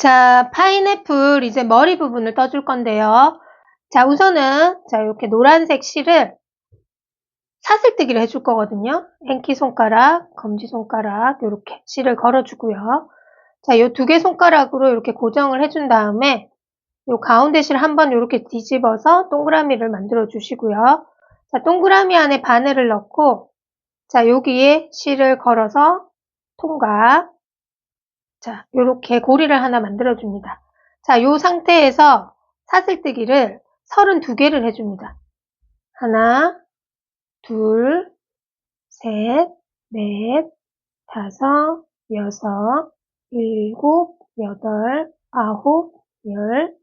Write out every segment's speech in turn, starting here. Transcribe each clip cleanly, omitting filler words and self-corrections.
자, 파인애플 이제 머리 부분을 떠줄 건데요. 자, 우선은 이렇게 노란색 실을 사슬뜨기를 해줄 거거든요. 행키 손가락, 검지 손가락 이렇게 실을 걸어주고요. 자, 요 2개 손가락으로 이렇게 고정을 해준 다음에 요 가운데 실 한번 이렇게 뒤집어서 동그라미를 만들어 주시고요. 자, 동그라미 안에 바늘을 넣고 자, 여기에 실을 걸어서 통과. 자, 요렇게 고리를 하나 만들어 줍니다. 자, 요 상태에서 사슬뜨기를 32개를 해줍니다. 하나, 둘, 셋, 넷, 다섯, 여섯, 일곱, 여덟, 아홉, 열.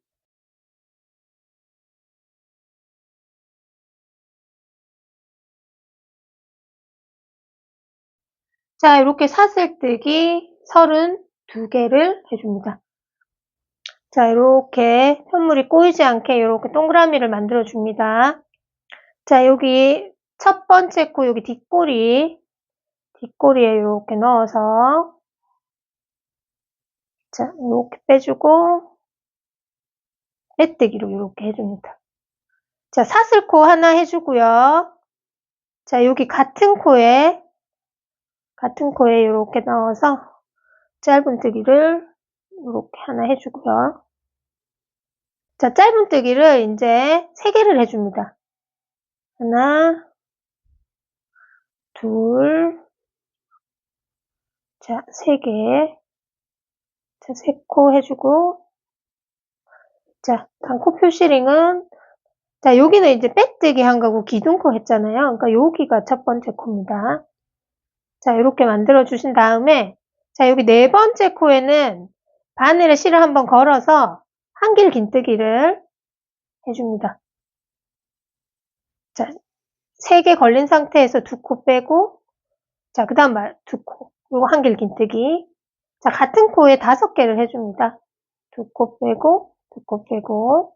자, 이렇게 사슬뜨기 32개를 해줍니다. 자, 이렇게 편물이 꼬이지 않게 이렇게 동그라미를 만들어 줍니다. 자, 여기 첫 번째 코 여기 뒷꼬리에 이렇게 넣어서 자, 이렇게 빼주고 빼뜨기로 이렇게 해줍니다. 자, 사슬코 하나 해주고요. 자, 여기 같은 코에 이렇게 넣어서 짧은뜨기를 이렇게 하나 해주고요. 자, 짧은뜨기를 이제 3개를 해줍니다. 하나, 둘, 자, 3개. 자, 3코 해주고, 자, 다음 코 표시링은, 자, 여기는 이제 빼뜨기 한 거고 기둥코 했잖아요. 그러니까 여기가 첫 번째 코입니다. 자, 이렇게 만들어 주신 다음에, 자, 여기 4번째 코에는 바늘에 실을 한번 걸어서 한길 긴뜨기를 해줍니다. 자, 3개 걸린 상태에서 2코 빼고, 자, 그 다음 2코. 그리고 한길 긴뜨기. 자, 같은 코에 5개를 해줍니다. 2코 빼고, 2코 빼고.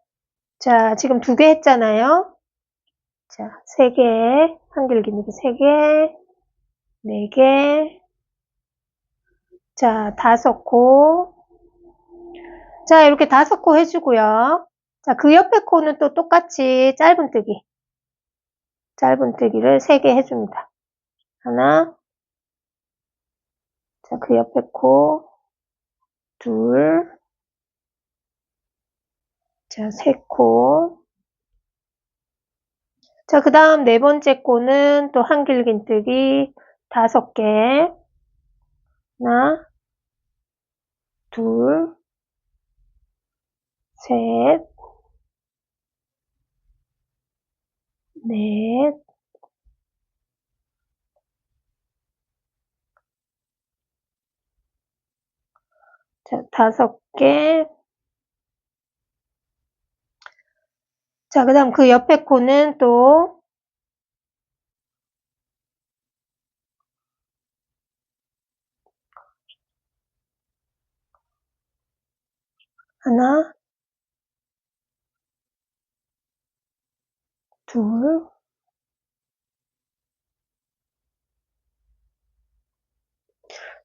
자, 지금 2개 했잖아요. 자, 3개, 한길 긴뜨기 3개, 4개. 자, 5코. 자, 이렇게 5코 해주고요. 자, 그 옆에 코는 또 똑같이 짧은뜨기를 3개 해줍니다. 하나. 자, 그 옆에 코. 둘. 자, 3코. 자, 그 다음 4번째 코는 또 한길 긴뜨기 5개. 하나, 둘, 셋, 넷, 자, 5개. 자, 그 다음 그 옆에 코는 또 하나, 둘,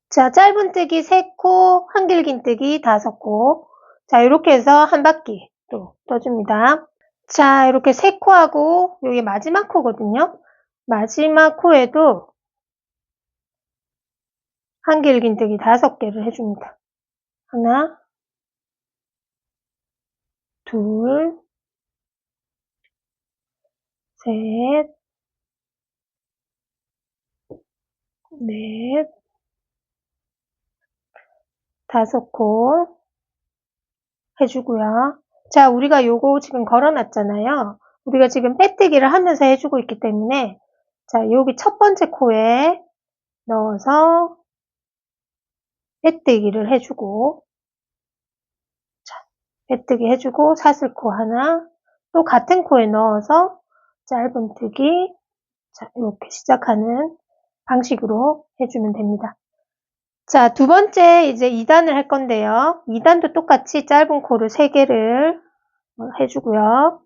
자, 짧은뜨기 3코, 한길 긴뜨기 5코. 자, 이렇게 해서 한 바퀴 또 떠줍니다. 자, 이렇게 3코하고 여기 마지막 코거든요. 마지막 코에도 한길 긴뜨기 5개를 해줍니다. 하나, 둘, 셋, 넷, 5코 해주고요. 자, 우리가 요거 지금 걸어놨잖아요. 우리가 지금 빼뜨기를 하면서 해주고 있기 때문에 자, 여기 첫 번째 코에 넣어서 빼뜨기를 해주고 자, 빼뜨기 해주고 사슬코 하나 또 같은 코에 넣어서 짧은뜨기 자, 이렇게 시작하는 방식으로 해주면 됩니다. 자, 두 번째 이제 2단을 할 건데요. 2단도 똑같이 짧은 코를 3개를 해주고요.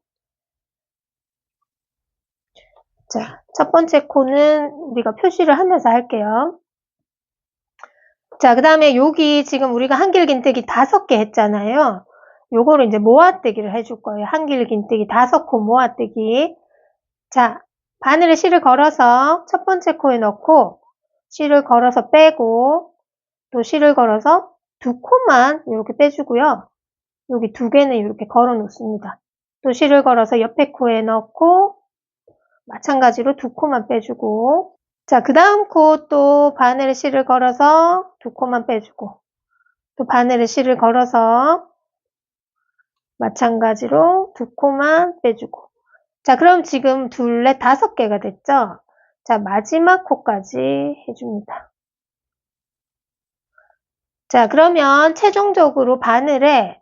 자, 첫 번째 코는 우리가 표시를 하면서 할게요. 자, 그 다음에 여기 지금 우리가 한길긴뜨기 5개 했잖아요. 요거를 이제 모아뜨기를 해줄 거예요. 한길긴뜨기 5코 모아뜨기. 자, 바늘에 실을 걸어서 첫 번째 코에 넣고 실을 걸어서 빼고 또 실을 걸어서 2코만 이렇게 빼주고요. 여기 2개는 이렇게 걸어 놓습니다. 또 실을 걸어서 옆에 코에 넣고 마찬가지로 2코만 빼주고 자, 그 다음 코 또 바늘에 실을 걸어서 2코만 빼주고 또 바늘에 실을 걸어서 마찬가지로 2코만 빼주고 자, 그럼 지금 둘, 넷, 5개가 됐죠? 자, 마지막 코까지 해줍니다. 자, 그러면 최종적으로 바늘에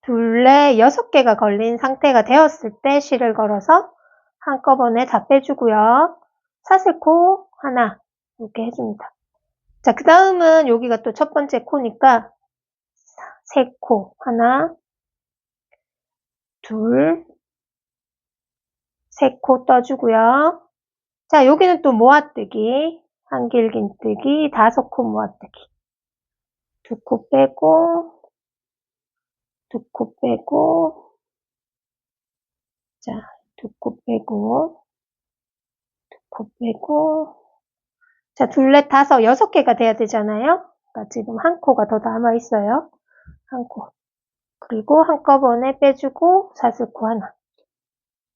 둘, 넷, 6개가 걸린 상태가 되었을 때 실을 걸어서 한꺼번에 다 빼주고요. 사슬코 하나 이렇게 해줍니다. 자, 그 다음은 여기가 또 첫 번째 코니까 3코 하나, 둘, 3코 떠주고요. 자, 여기는 또 모아뜨기, 한길긴뜨기, 5코 모아뜨기. 2코 빼고, 2코 빼고, 자, 2코 빼고, 2코 빼고, 자, 둘, 넷, 5, 6개가 돼야 되잖아요. 그러니까 지금 한 코가 더 남아 있어요. 한 코. 그리고 한꺼번에 빼주고 사슬코 하나.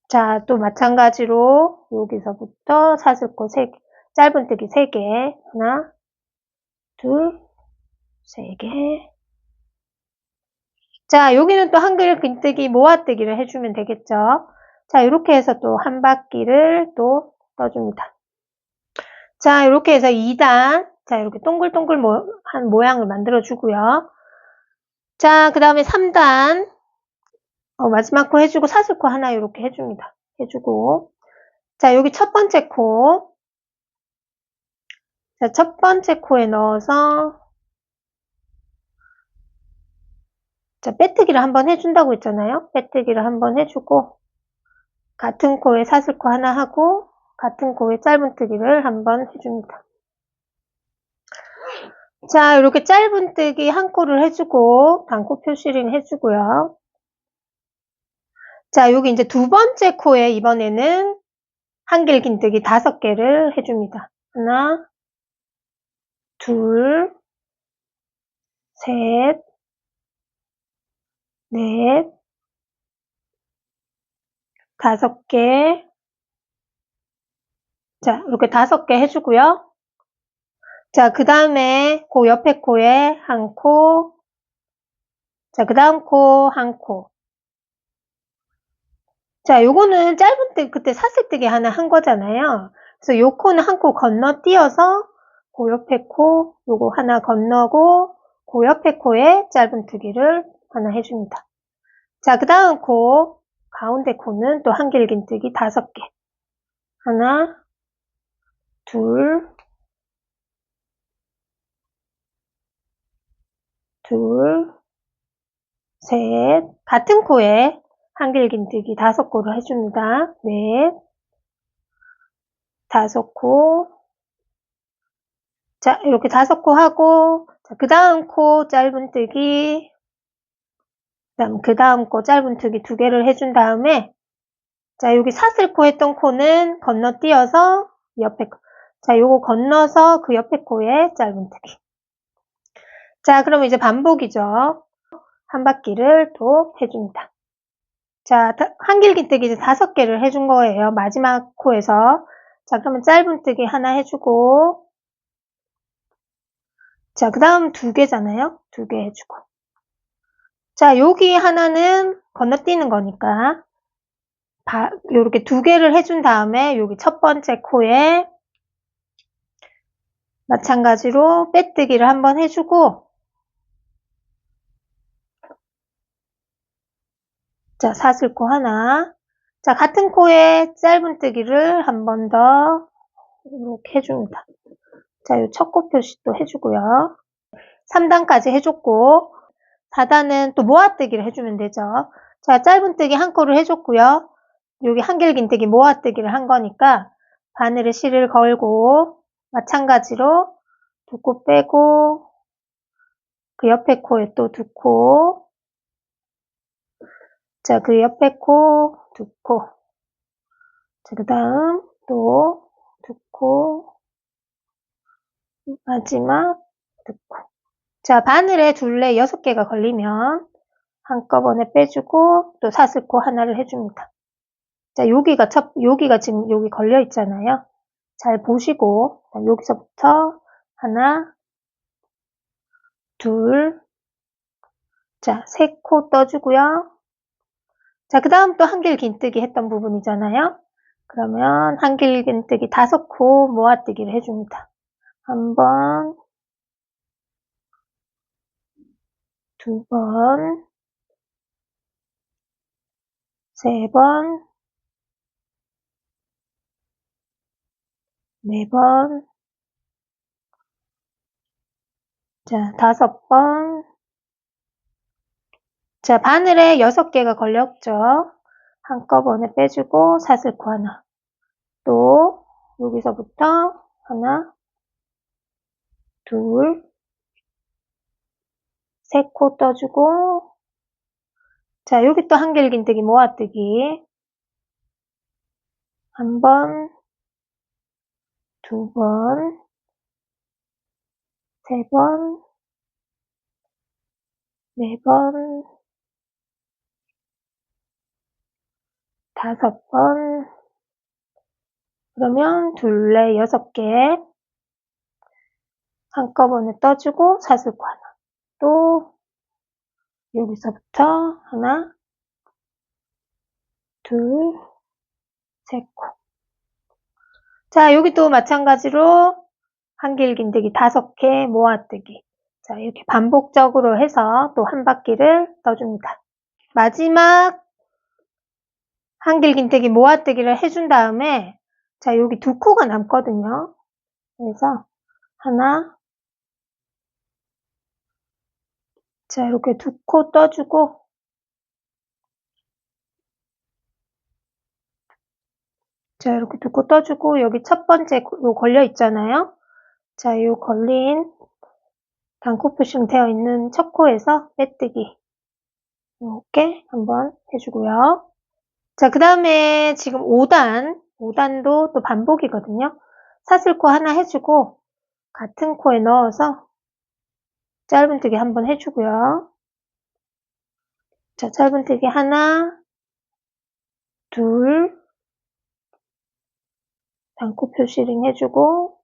자, 또 마찬가지로 여기서부터 사슬코 3개, 짧은뜨기 3개. 하나, 둘, 3개. 자, 여기는 또 한길긴뜨기 모아뜨기를 해주면 되겠죠. 자, 이렇게 해서 또 한 바퀴를 또 떠줍니다. 자, 이렇게 해서 2단. 자, 이렇게 동글동글 한 모양을 만들어 주고요. 자, 그 다음에 3단. 마지막 코 해주고 사슬코 하나 이렇게 해줍니다. 해주고. 자, 여기 첫 번째 코. 자, 첫 번째 코에 넣어서 자, 빼뜨기를 한번 해준다고 했잖아요. 빼뜨기를 한번 해주고 같은 코에 사슬코 하나 하고 같은 코에 짧은뜨기를 한번 해줍니다. 자, 이렇게 짧은뜨기 한 코를 해주고 단코 표시를 해주고요. 자, 여기 이제 두 번째 코에 이번에는 한길긴뜨기 5개를 해줍니다. 하나, 둘, 셋, 넷, 5개. 자, 이렇게 5개 해주고요. 자, 그 다음에 그 옆에 코에 한 코. 자, 그 다음 코 한 코. 자, 요거는 짧은뜨기 그때 사슬뜨기 하나 한 거잖아요. 그래서 요 코는 한 코 건너뛰어서 그 옆에 코 요거 하나 건너고 그 옆에 코에 짧은뜨기를 하나 해줍니다. 자, 그 다음 코 가운데 코는 또 한길긴뜨기 5개. 하나, 둘, 둘, 셋. 같은 코에 한길긴뜨기 5코를 해줍니다. 넷, 5코. 자, 이렇게 5코 하고, 자, 그 다음 코 짧은뜨기, 그 다음 코 짧은뜨기 2개를 해준 다음에, 자, 여기 사슬코 했던 코는 건너뛰어서 옆에 코. 자, 요거 건너서 그 옆에 코에 짧은뜨기. 자, 그러면 이제 반복이죠. 한 바퀴를 또 해줍니다. 자, 한길긴뜨기 이제 5개를 해준 거예요. 마지막 코에서. 자, 그러면 짧은뜨기 하나 해주고, 자, 그 다음 2개잖아요. 2개 해주고. 자, 여기 하나는 건너뛰는 거니까, 요렇게 2개를 해준 다음에, 여기 첫 번째 코에, 마찬가지로 빼뜨기를 한번 해주고, 자, 사슬코 하나. 자, 같은 코에 짧은뜨기를 한 번 더, 이렇게 해줍니다. 자, 요 첫 코 표시 또 해주고요. 3단까지 해줬고, 4단은 또 모아뜨기를 해주면 되죠. 자, 짧은뜨기 한 코를 해줬고요. 여기 한길긴뜨기 모아뜨기를 한 거니까 바늘에 실을 걸고 마찬가지로 2코 빼고 그 옆에 코에 또 2코. 자, 그 옆에 코 2코. 자, 그 다음 또 2코. 마지막 2코. 자, 바늘에 둘레 6개가 걸리면 한꺼번에 빼주고 또 사슬코 하나를 해줍니다. 자, 여기가 지금 여기 걸려 있잖아요. 잘 보시고, 여기서부터 하나, 둘, 자, 3코 떠주고요. 자, 그 다음 또 한길 긴뜨기 했던 부분이잖아요. 그러면 한길 긴뜨기 5코 모아뜨기를 해줍니다. 한 번, 2번, 3번, 4번, 자, 5번. 자, 바늘에 6개가 걸렸죠. 한꺼번에 빼주고 사슬코 하나. 또 여기서부터 하나, 둘, 3코 떠주고, 자, 여기 또 한길 긴뜨기 모아뜨기. 한 번, 2번, 3번, 4번, 5번. 그러면 둘레 6개. 한꺼번에 떠주고 사슬코 하나. 또 여기서부터 하나, 둘, 3코. 자, 여기 또 마찬가지로 한길 긴뜨기 5개 모아뜨기. 자, 이렇게 반복적으로 해서 또 한 바퀴를 떠줍니다. 마지막 한길 긴뜨기 모아뜨기를 해준 다음에, 자, 여기 2코가 남거든요. 그래서 하나, 자, 이렇게 2코 떠주고, 자, 이렇게 2코 떠주고, 여기 첫 번째 요 걸려 있잖아요. 자, 요 걸린 단코 푸싱 되어 있는 첫 코에서 빼뜨기. 이렇게 한번 해주고요. 자, 그 다음에 지금 5단도 또 반복이거든요. 사슬코 하나 해주고, 같은 코에 넣어서 짧은뜨기 한번 해주고요. 자, 짧은뜨기 하나, 둘, 단코 표시링 해주고,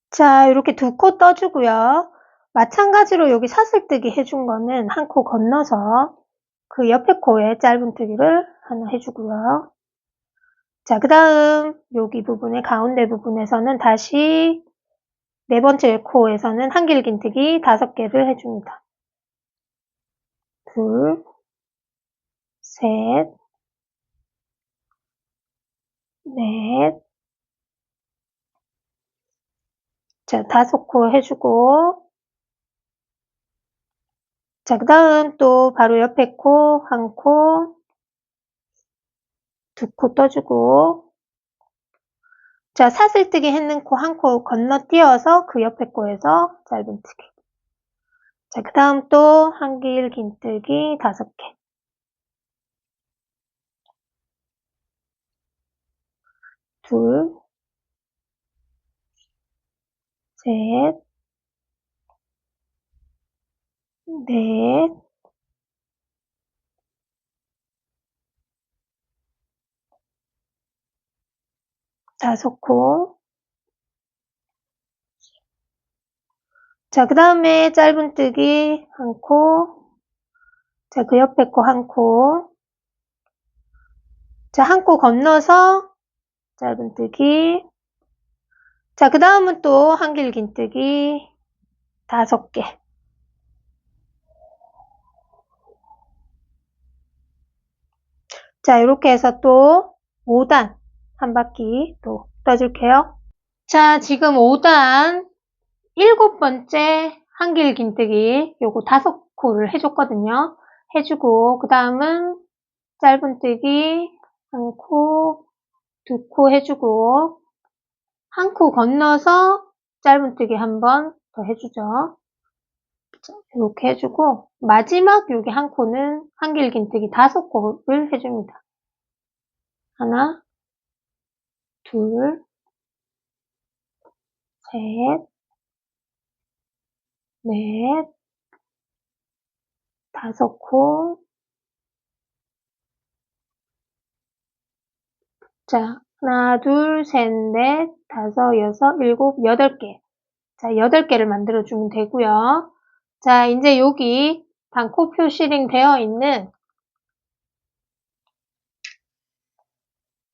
자, 이렇게 2코 떠주고요. 마찬가지로 여기 사슬뜨기 해준 거는 한 코 건너서 그 옆에 코에 짧은뜨기를 하나 해주고요. 자, 그 다음 여기 부분에 가운데 부분에서는 다시 4번째 코에서는 한길 긴뜨기 5개를 해줍니다. 둘, 셋, 넷, 자, 5코 해주고, 자, 그 다음 또 바로 옆에 코, 한 코, 2코 떠주고, 자, 사슬뜨기 했는 코 한 코 건너뛰어서 그 옆에 코에서 짧은뜨기. 자, 그 다음 또 한길 긴뜨기 5개. 둘, 셋, 넷, 다섯 코. 자, 그 다음에 짧은뜨기 한 코. 자, 그 옆에 코 한 코. 자, 한 코 건너서 짧은뜨기. 자, 그 다음은 또 한길 긴뜨기 5개. 자, 이렇게 해서 또 5단 한 바퀴 또 떠줄게요. 자, 지금 5단 7번째 한길 긴뜨기 요거 5코를 해줬거든요. 해주고 그 다음은 짧은뜨기 한 코, 2코 해주고 한 코 건너서 짧은뜨기 한 번, 더 해주죠. 자, 이렇게 해주고, 마지막 여기 한 코는 한길긴뜨기 5코를 해줍니다. 하나, 둘, 셋, 넷, 5코. 자, 하나, 둘, 셋, 넷, 5, 6, 7, 8개. 자, 8개를 만들어주면 되고요. 자, 이제 여기 단코 표시링 되어 있는,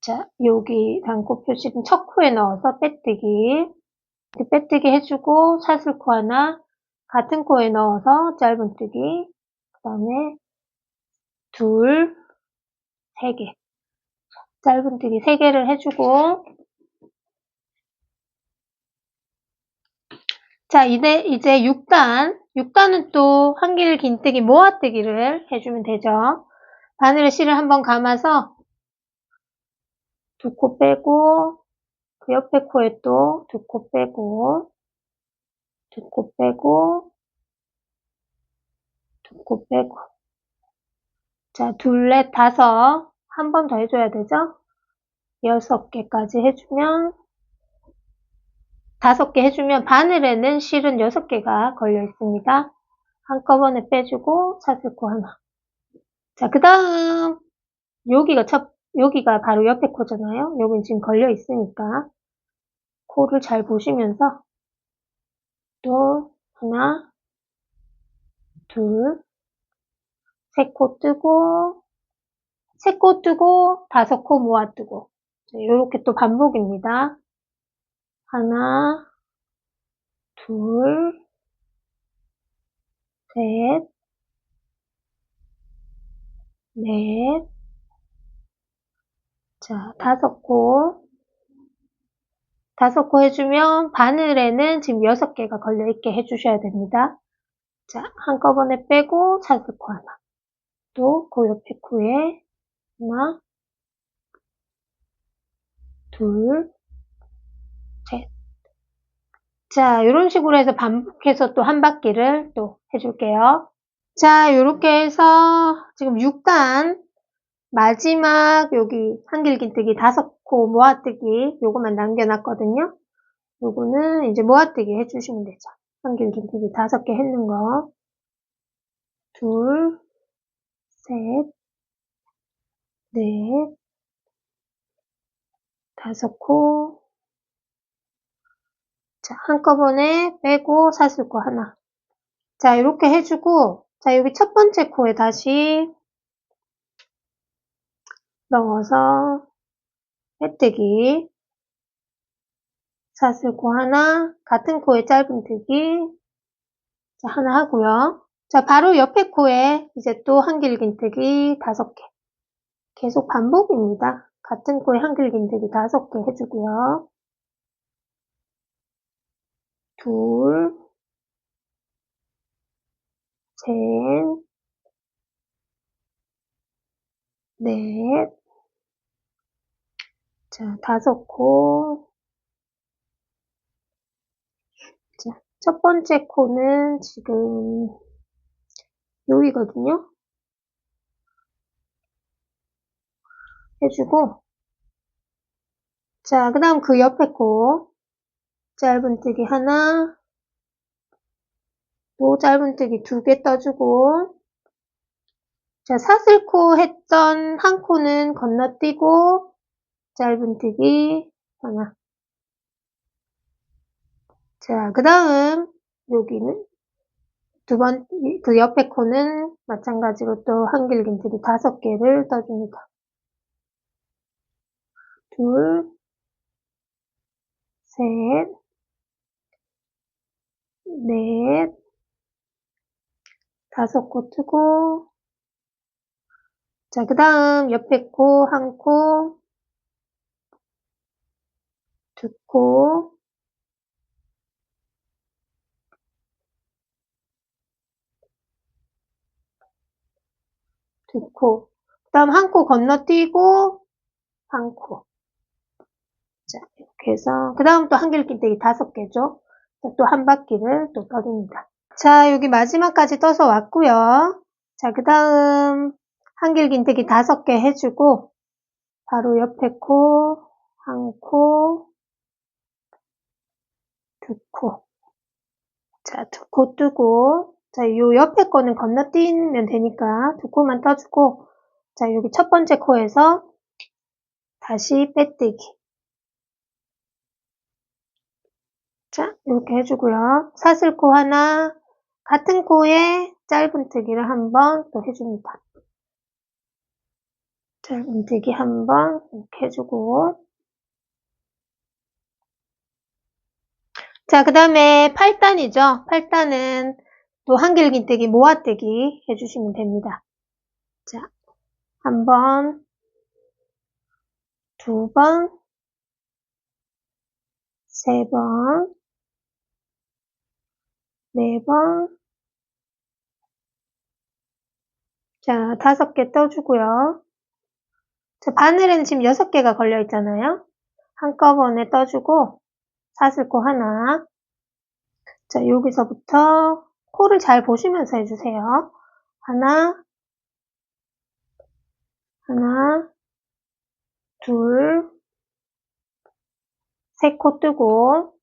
자, 여기 단코 표시링 첫 코에 넣어서 빼뜨기. 이렇게 빼뜨기 해주고, 사슬코 하나, 같은 코에 넣어서 짧은뜨기. 그 다음에 둘, 3개. 짧은뜨기 3개를 해주고, 자, 이제 6단. 6단은 또 한길 긴뜨기 모아뜨기를 해주면 되죠. 바늘에 실을 한번 감아서 2코 빼고, 그 옆에 코에 또 2코 빼고, 2코 빼고, 2코 빼고. 자, 둘, 넷, 5. 한 번 더 해줘야 되죠? 6개까지 해주면, 5개 해주면 바늘에는 실은 6개가 걸려 있습니다. 한꺼번에 빼주고 사슬코 하나. 자, 그 다음 여기가 바로 옆에 코잖아요. 여긴 지금 걸려 있으니까 코를 잘 보시면서 또 하나, 둘, 3코 뜨고 3코 뜨고 5코 모아 뜨고. 이렇게 또 반복입니다. 하나, 둘, 셋, 넷, 자, 5코. 5코 해주면 바늘에는 지금 6개가 걸려있게 해주셔야 됩니다. 자, 한꺼번에 빼고 사슬코 하나. 또 그 옆에 코에 하나, 둘, 셋. 자, 이런 식으로 해서 반복해서 또 한 바퀴를 또 해줄게요. 자, 이렇게 해서 지금 6단 마지막 여기 한길긴뜨기 5코 모아뜨기 요거만 남겨놨거든요. 요거는 이제 모아뜨기 해주시면 되죠. 한길긴뜨기 5개 했는 거. 둘, 셋, 넷, 5코. 자, 한꺼번에 빼고 사슬코 하나. 자, 이렇게 해주고, 자, 여기 첫 번째 코에 다시 넣어서 빼뜨기. 사슬코 하나, 같은 코에 짧은뜨기. 자, 하나 하고요. 자, 바로 옆에 코에 이제 또 한길긴뜨기 5개. 계속 반복입니다. 같은 코에 한길긴뜨기 5개 해주고요. 둘, 셋, 넷, 자, 5코. 자, 첫 번째 코는 지금 여기거든요. 해주고, 자, 그 다음 그 옆에 코. 짧은뜨기 하나, 또 짧은뜨기 2개 떠주고, 자, 사슬코 했던 한 코는 건너뛰고, 짧은뜨기 하나. 자, 그 다음 여기는 그 옆에 코는 마찬가지로 또 한길긴뜨기 5개를 떠줍니다. 둘, 셋, 넷, 5코 뜨고, 자, 그 다음 옆에 코 한 코, 2코, 그 다음 한 코 건너뛰고, 한 코. 자, 이렇게 해서, 그 다음 또 한길긴뜨기 5개죠. 또 한 바퀴를 또 떠줍니다. 자, 여기 마지막까지 떠서 왔고요. 자, 그 다음 한길긴뜨기 5개 해주고 바로 옆에 코, 한 코, 두 코. 자, 2코 뜨고, 자, 요 옆에 거는 건너뛰면 되니까 2코만 떠주고, 자, 여기 첫 번째 코에서 다시 빼뜨기. 자, 이렇게 해주고요. 사슬코 하나, 같은 코에 짧은뜨기를 한번 또 해줍니다. 짧은뜨기 한번 이렇게 해주고, 자, 그 다음에 8단이죠. 8단은 또 한길긴뜨기 모아뜨기 해주시면 됩니다. 자, 한 번, 2번, 3번, 4번, 자, 5개 떠주고요. 자, 바늘에는 지금 6개가 걸려 있잖아요. 한꺼번에 떠주고, 사슬코 하나. 자, 여기서부터 코를 잘 보시면서 해주세요. 하나, 둘, 3코 뜨고,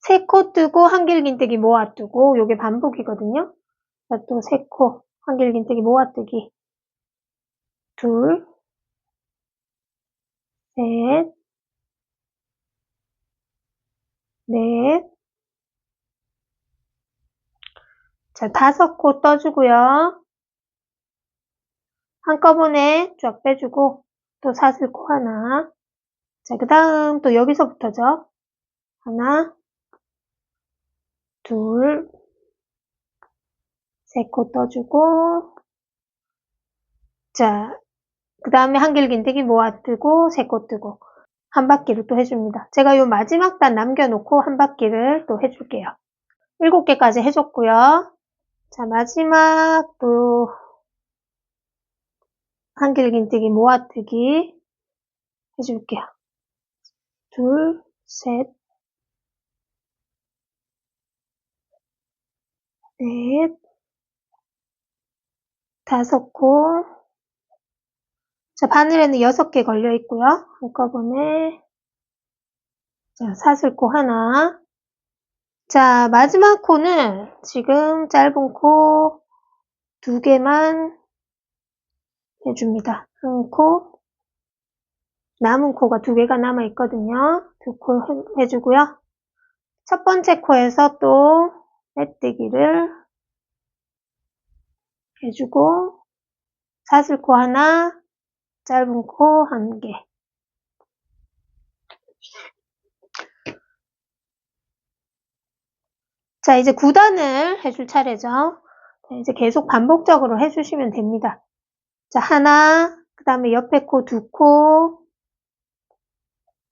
3코 뜨고, 한길긴뜨기 모아뜨고, 요게 반복이거든요. 자, 또 3코, 한길긴뜨기 모아뜨기. 둘, 셋, 넷. 자, 5코 떠주고요. 한꺼번에 쫙 빼주고, 또 사슬코 하나. 자, 그 다음 또 여기서부터죠. 하나, 둘, 3코 떠주고, 자, 그 다음에 한길긴뜨기 모아뜨고, 3코 뜨고, 한 바퀴를 또 해줍니다. 제가 요 마지막 단 남겨놓고 한 바퀴를 또 해줄게요. 7개까지 해줬고요. 자, 마지막 또 한길긴뜨기 모아뜨기 해줄게요. 둘, 셋, 넷, 5코. 자, 바늘에는 6개 걸려 있고요. 한꺼번에. 자, 사슬코 하나. 자, 마지막 코는 지금 짧은 코 2개만 해줍니다. 한 코. 남은 코가 2개가 남아 있거든요. 2코 해주고요. 첫 번째 코에서 또 빼뜨기를 해주고, 사슬코 하나, 짧은 코 1개. 자, 이제 9단을 해줄 차례죠. 자, 이제 계속 반복적으로 해주시면 됩니다. 자, 하나, 그 다음에 옆에 코 2코.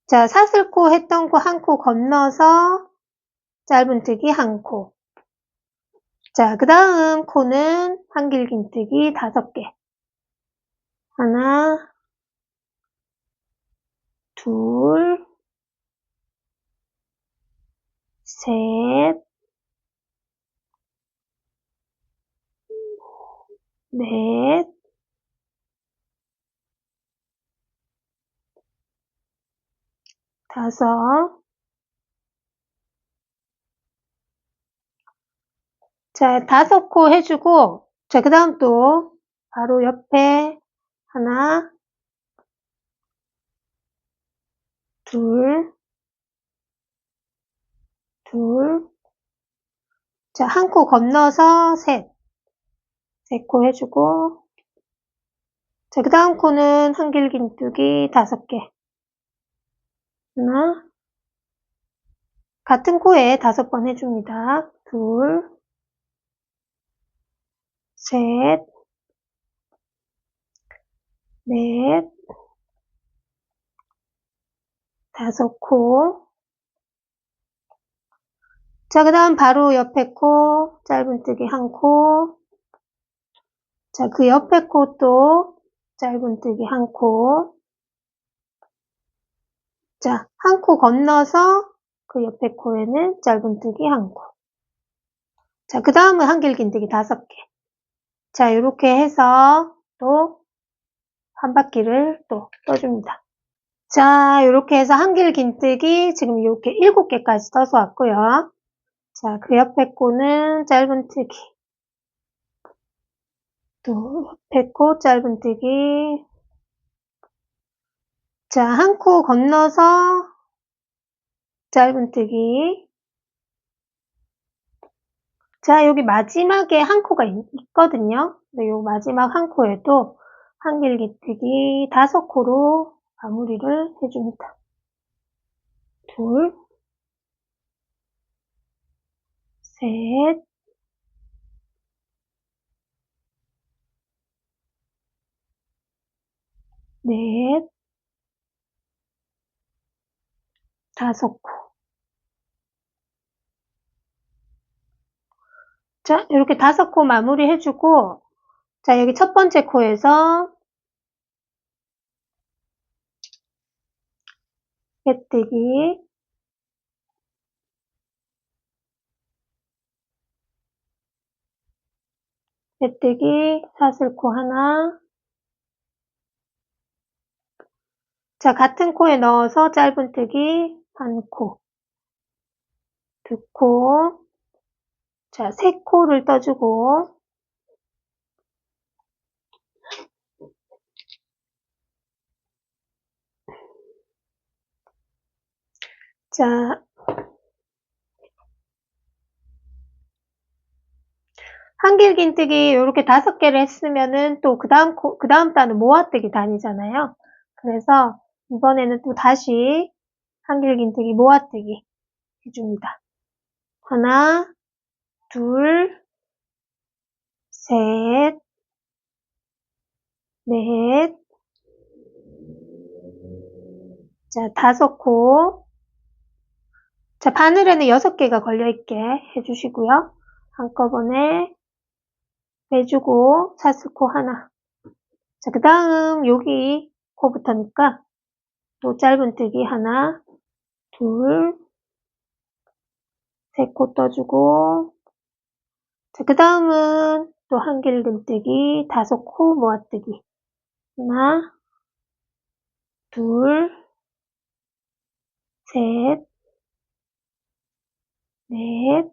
자, 사슬코 했던 코 1코 건너서 짧은뜨기 1코. 자, 그 다음 코는 한길긴뜨기 5개. 하나, 둘, 셋, 넷, 5. 자, 5코 해주고, 자, 그 다음 또 바로 옆에 하나, 둘, 자, 1코 건너서 3코 해주고, 자, 그 다음 코는 한길긴뜨기 5개. 하나, 같은 코에 5번 해줍니다. 둘, 셋, 넷, 5코. 자, 그 다음 바로 옆에 코, 짧은뜨기 1코. 자, 그 옆에 코도 짧은뜨기 1코. 자, 1코 건너서 그 옆에 코에는 짧은뜨기 한 코. 자, 그 다음은 한길긴뜨기 5개. 자, 이렇게 해서 또 한 바퀴를 또 떠줍니다. 자, 이렇게 해서 한길긴뜨기 지금 이렇게 7개까지 떠서 왔고요. 자, 그 옆에 코는 짧은뜨기. 또 옆에 코 짧은뜨기. 자, 한 코 건너서 짧은뜨기. 자, 여기 마지막에 한 코가 있거든요. 근데 요 마지막 한 코에도 한길기뜨기 5코로 마무리를 해줍니다. 둘, 셋, 넷, 5코. 자, 이렇게 5코 마무리 해주고, 자, 여기 첫 번째 코에서 빼뜨기, 빼뜨기, 사슬코 하나. 자, 같은 코에 넣어서 짧은뜨기 한 코, 2코. 자, 3코를 떠주고, 자, 한길긴뜨기 이렇게 5개를 했으면은 또 그 다음 단은 모아뜨기 단이잖아요. 그래서 이번에는 또 다시 한길긴뜨기 모아뜨기 해줍니다. 하나, 둘, 셋, 넷, 자, 5코. 자, 바늘에는 6개가 걸려있게 해주시고요. 한꺼번에 빼주고 사슬코 하나. 자, 그 다음 여기 코부터니까 또 짧은뜨기 하나, 둘, 3코 떠주고, 자, 그 다음은 또 한길긴뜨기 5코 모아뜨기. 하나, 둘, 셋, 넷,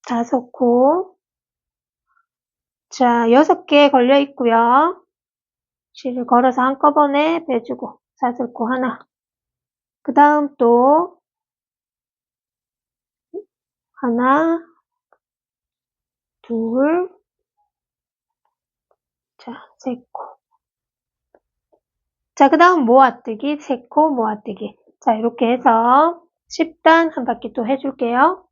5코. 자, 6개 걸려 있고요. 실을 걸어서 한꺼번에 빼주고 사슬코 하나. 그 다음 또 하나, 둘, 자, 3코. 자, 그 다음 모아뜨기, 3코 모아뜨기. 자, 이렇게 해서 10단 한 바퀴 또 해줄게요.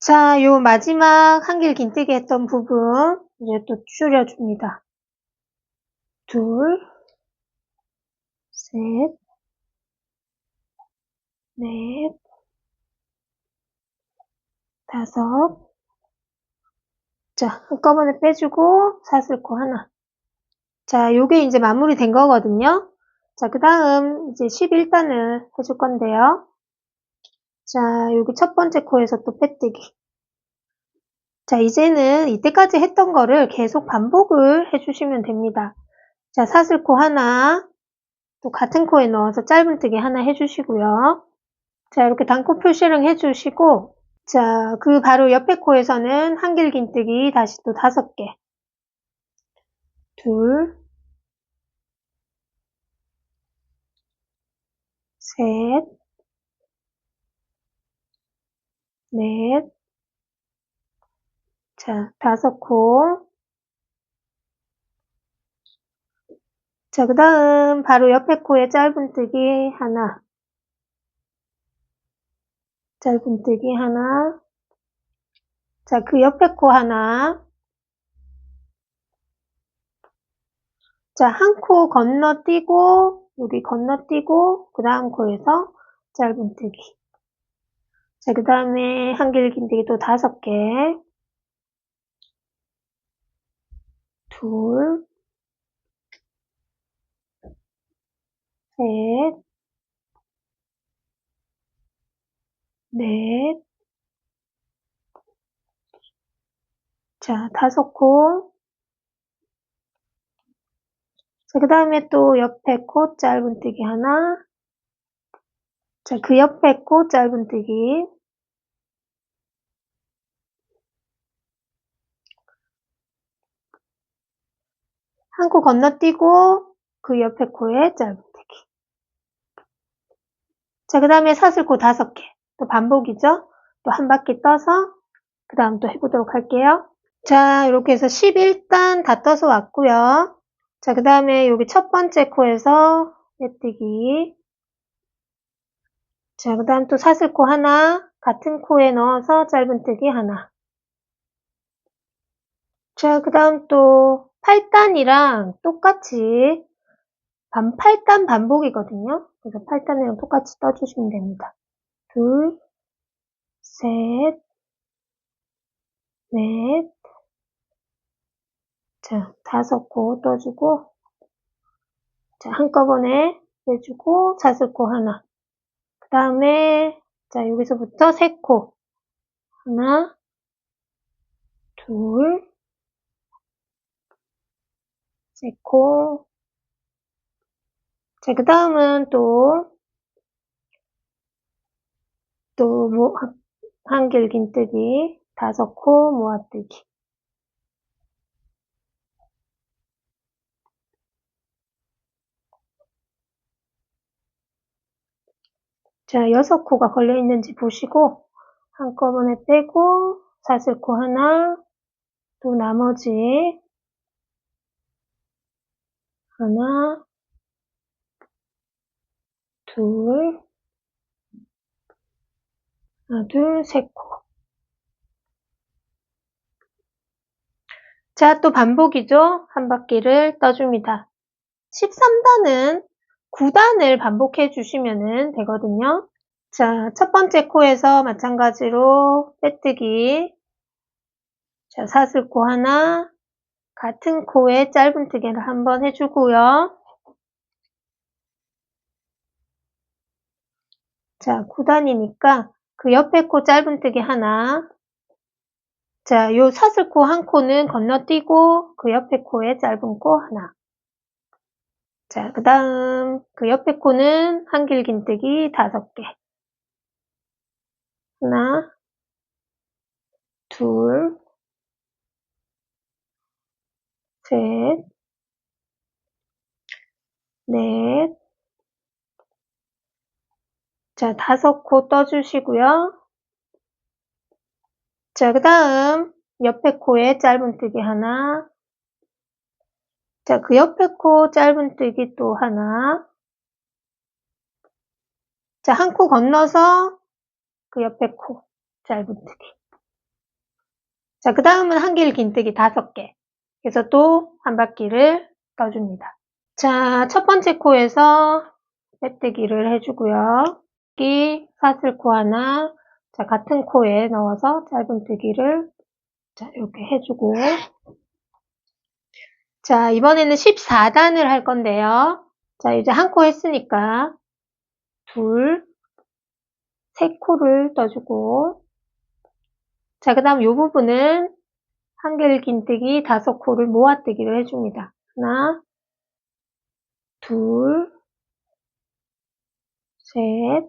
자, 요 마지막 한길긴뜨기 했던 부분 이제 또 줄여줍니다. 둘, 셋, 넷, 5. 자, 한꺼번에 빼주고 사슬코 하나. 자, 요게 이제 마무리 된 거거든요. 자, 그 다음 이제 11단을 해줄 건데요. 자, 여기 첫 번째 코에서 또 빼뜨기. 자, 이제는 이때까지 했던 거를 계속 반복을 해주시면 됩니다. 자, 사슬코 하나, 또 같은 코에 넣어서 짧은뜨기 하나 해주시고요. 자, 이렇게 단코 표시를 해주시고, 자, 그 바로 옆에 코에서는 한길긴뜨기 다시 또 5개. 둘, 셋, 넷, 자, 5코. 자, 그 다음 바로 옆에 코에 짧은뜨기 하나, 짧은뜨기 하나. 자, 그 옆에 코 하나. 자, 한 코 건너뛰고, 여기 건너뛰고, 그 다음 코에서 짧은뜨기. 자, 그 다음에 한길긴뜨기 또 5개. 둘, 셋, 넷. 자, 5코. 자, 그 다음에 또 옆에 코 짧은뜨기 하나. 자, 그 옆에 코 짧은뜨기. 한 코 건너뛰고 그 옆에 코에 짧은뜨기. 자, 그 다음에 사슬코 5개. 또 반복이죠? 또 한 바퀴 떠서 그 다음 또 해보도록 할게요. 자, 이렇게 해서 11단 다 떠서 왔고요. 자, 그 다음에 여기 첫 번째 코에서 빼뜨기. 자, 그 다음 또 사슬코 하나, 같은 코에 넣어서 짧은뜨기 하나. 자, 그 다음 또 8단이랑 똑같이 8단 반복이거든요. 그래서 8단이랑 똑같이 떠주시면 됩니다. 둘, 셋, 넷. 자, 5코 떠주고, 자, 한꺼번에 빼주고, 사슬코 하나. 그 다음에, 자, 여기서부터 3코. 하나, 둘, 3코. 자, 그 다음은 또 한길 긴뜨기, 5코 모아뜨기. 자, 6코가 걸려있는지 보시고, 한꺼번에 빼고, 사슬코 하나, 또 나머지, 하나, 둘, 하나, 둘, 3코. 자, 또 반복이죠? 한 바퀴를 떠줍니다. 13단은 9단을 반복해 주시면 되거든요. 자, 첫 번째 코에서 마찬가지로 빼뜨기. 자, 사슬코 하나, 같은 코에 짧은뜨기를 한번 해주고요. 자, 9단이니까 그 옆에 코 짧은뜨기 하나. 자, 요 사슬코 한 코는 건너뛰고 그 옆에 코에 짧은 코 하나. 자, 그 다음 그 옆에 코는 한길 긴뜨기 5개. 하나, 둘, 셋, 넷. 자, 5코 떠주시고요. 자, 그 다음 옆에 코에 짧은뜨기 하나. 자, 그 옆에 코 짧은뜨기 또 하나. 자, 한 코 건너서 그 옆에 코 짧은뜨기. 자, 그 다음은 한길 긴뜨기 5개. 그래서 또 한 바퀴를 떠줍니다. 자, 첫 번째 코에서 빼뜨기를 해주고요. 여기 사슬코 하나. 자, 같은 코에 넣어서 짧은뜨기를 자, 이렇게 해주고. 자, 이번에는 14단을 할 건데요. 자, 이제 한 코 했으니까 둘, 3코를 떠주고. 자, 그 다음 이 부분은 한길 긴뜨기 5코를 모아뜨기를 해줍니다. 하나, 둘, 셋,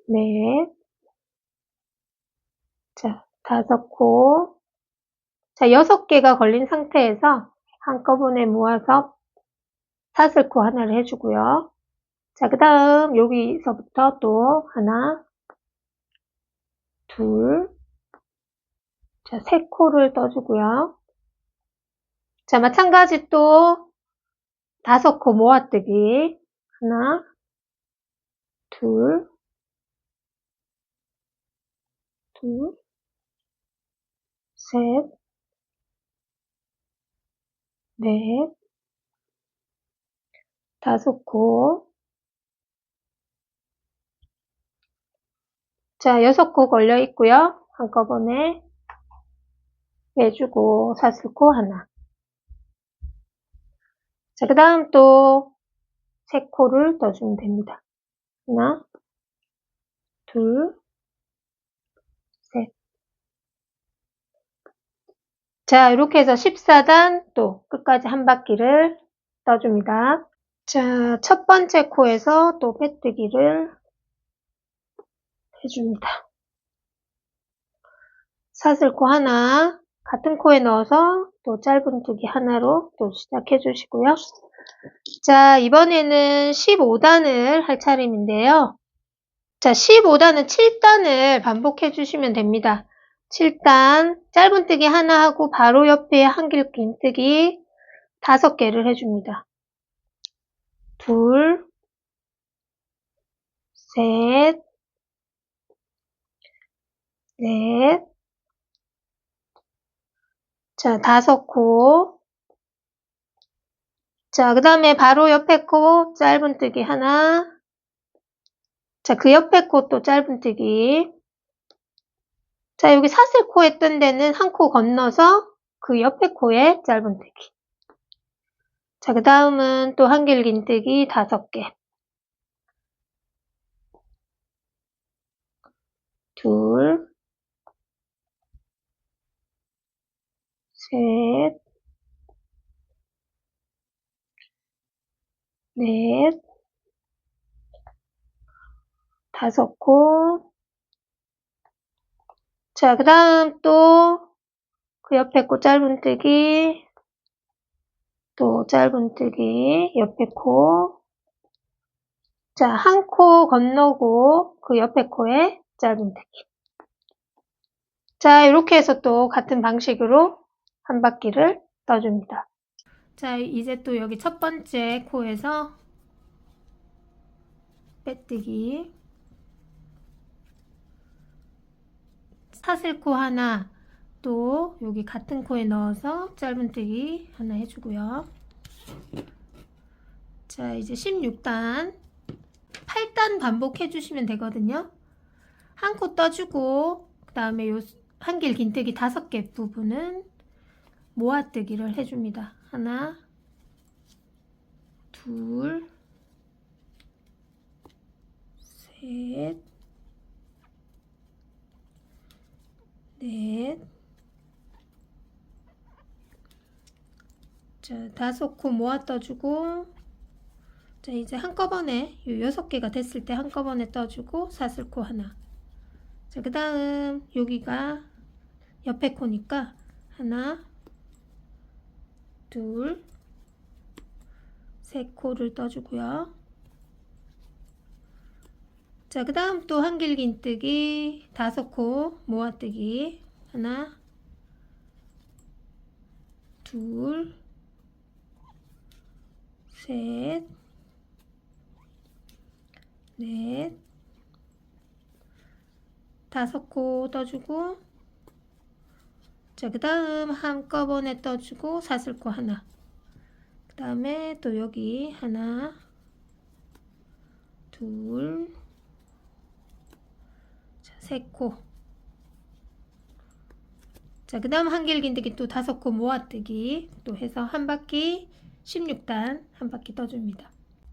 넷. 자, 5코. 자, 6개가 걸린 상태에서 한꺼번에 모아서 사슬코 하나를 해주고요. 자, 그 다음 여기서부터 또 하나, 둘, 자, 3코를 떠주고요. 자, 마찬가지 또 5코 모아뜨기. 하나, 둘, 둘, 셋, 넷, 5코. 자, 6코 걸려 있고요. 한꺼번에 빼주고 사슬코 하나. 자, 그 다음 또 3코를 떠주면 됩니다. 하나, 둘, 셋. 자, 이렇게 해서 14단 또 끝까지 한 바퀴를 떠줍니다. 자, 첫 번째 코에서 또 빼뜨기를 해줍니다. 사슬코 하나, 같은 코에 넣어서 또 짧은뜨기 하나로 또 시작해 주시고요. 자, 이번에는 15단을 할 차림인데요. 자, 15단은 7단을 반복해 주시면 됩니다. 7단, 짧은뜨기 하나 하고 바로 옆에 한길 긴뜨기 5개를 해줍니다. 둘, 셋, 넷, 자, 5코. 자, 그 다음에 바로 옆에 코 짧은뜨기 하나. 자, 그 옆에 코 또 짧은뜨기. 자, 여기 사슬코 했던 데는 한 코 건너서 그 옆에 코에 짧은뜨기. 자, 그 다음은 또 한길 긴뜨기 5개. 둘, 셋, 넷, 5코. 자, 그 다음 또 그 옆에 코 짧은뜨기, 또 짧은뜨기, 옆에 코. 자, 한 코 건너고 그 옆에 코에 짧은뜨기. 자, 이렇게 해서 또 같은 방식으로 한 바퀴를 떠줍니다. 자, 이제 또 여기 첫 번째 코에서 빼뜨기, 사슬코 하나, 또 여기 같은 코에 넣어서 짧은뜨기 하나 해주고요. 자, 이제 16단 8단 반복해 주시면 되거든요. 한 코 떠주고 그 다음에 요 한길 긴뜨기 5개 부분은 모아뜨기를 해줍니다. 하나, 둘, 셋, 넷, 자, 5코 모아 떠주고, 자, 이제 한꺼번에 요 6개가 됐을 때 한꺼번에 떠주고 사슬코 하나. 자, 그 다음 여기가 옆에 코니까 하나, 둘, 3코를 떠주고요. 자, 그 다음 또 한길 긴뜨기 5코 모아뜨기 하나, 둘, 셋, 넷, 5코 떠주고, 자, 그 다음 한꺼번에 떠주고 사슬코 하나. 그 다음에 또 여기 하나, 둘, 자, 3코. 자, 그 다음 한길 긴뜨기 또 5코 모아뜨기 또 해서 한 바퀴 16단 한 바퀴 떠줍니다.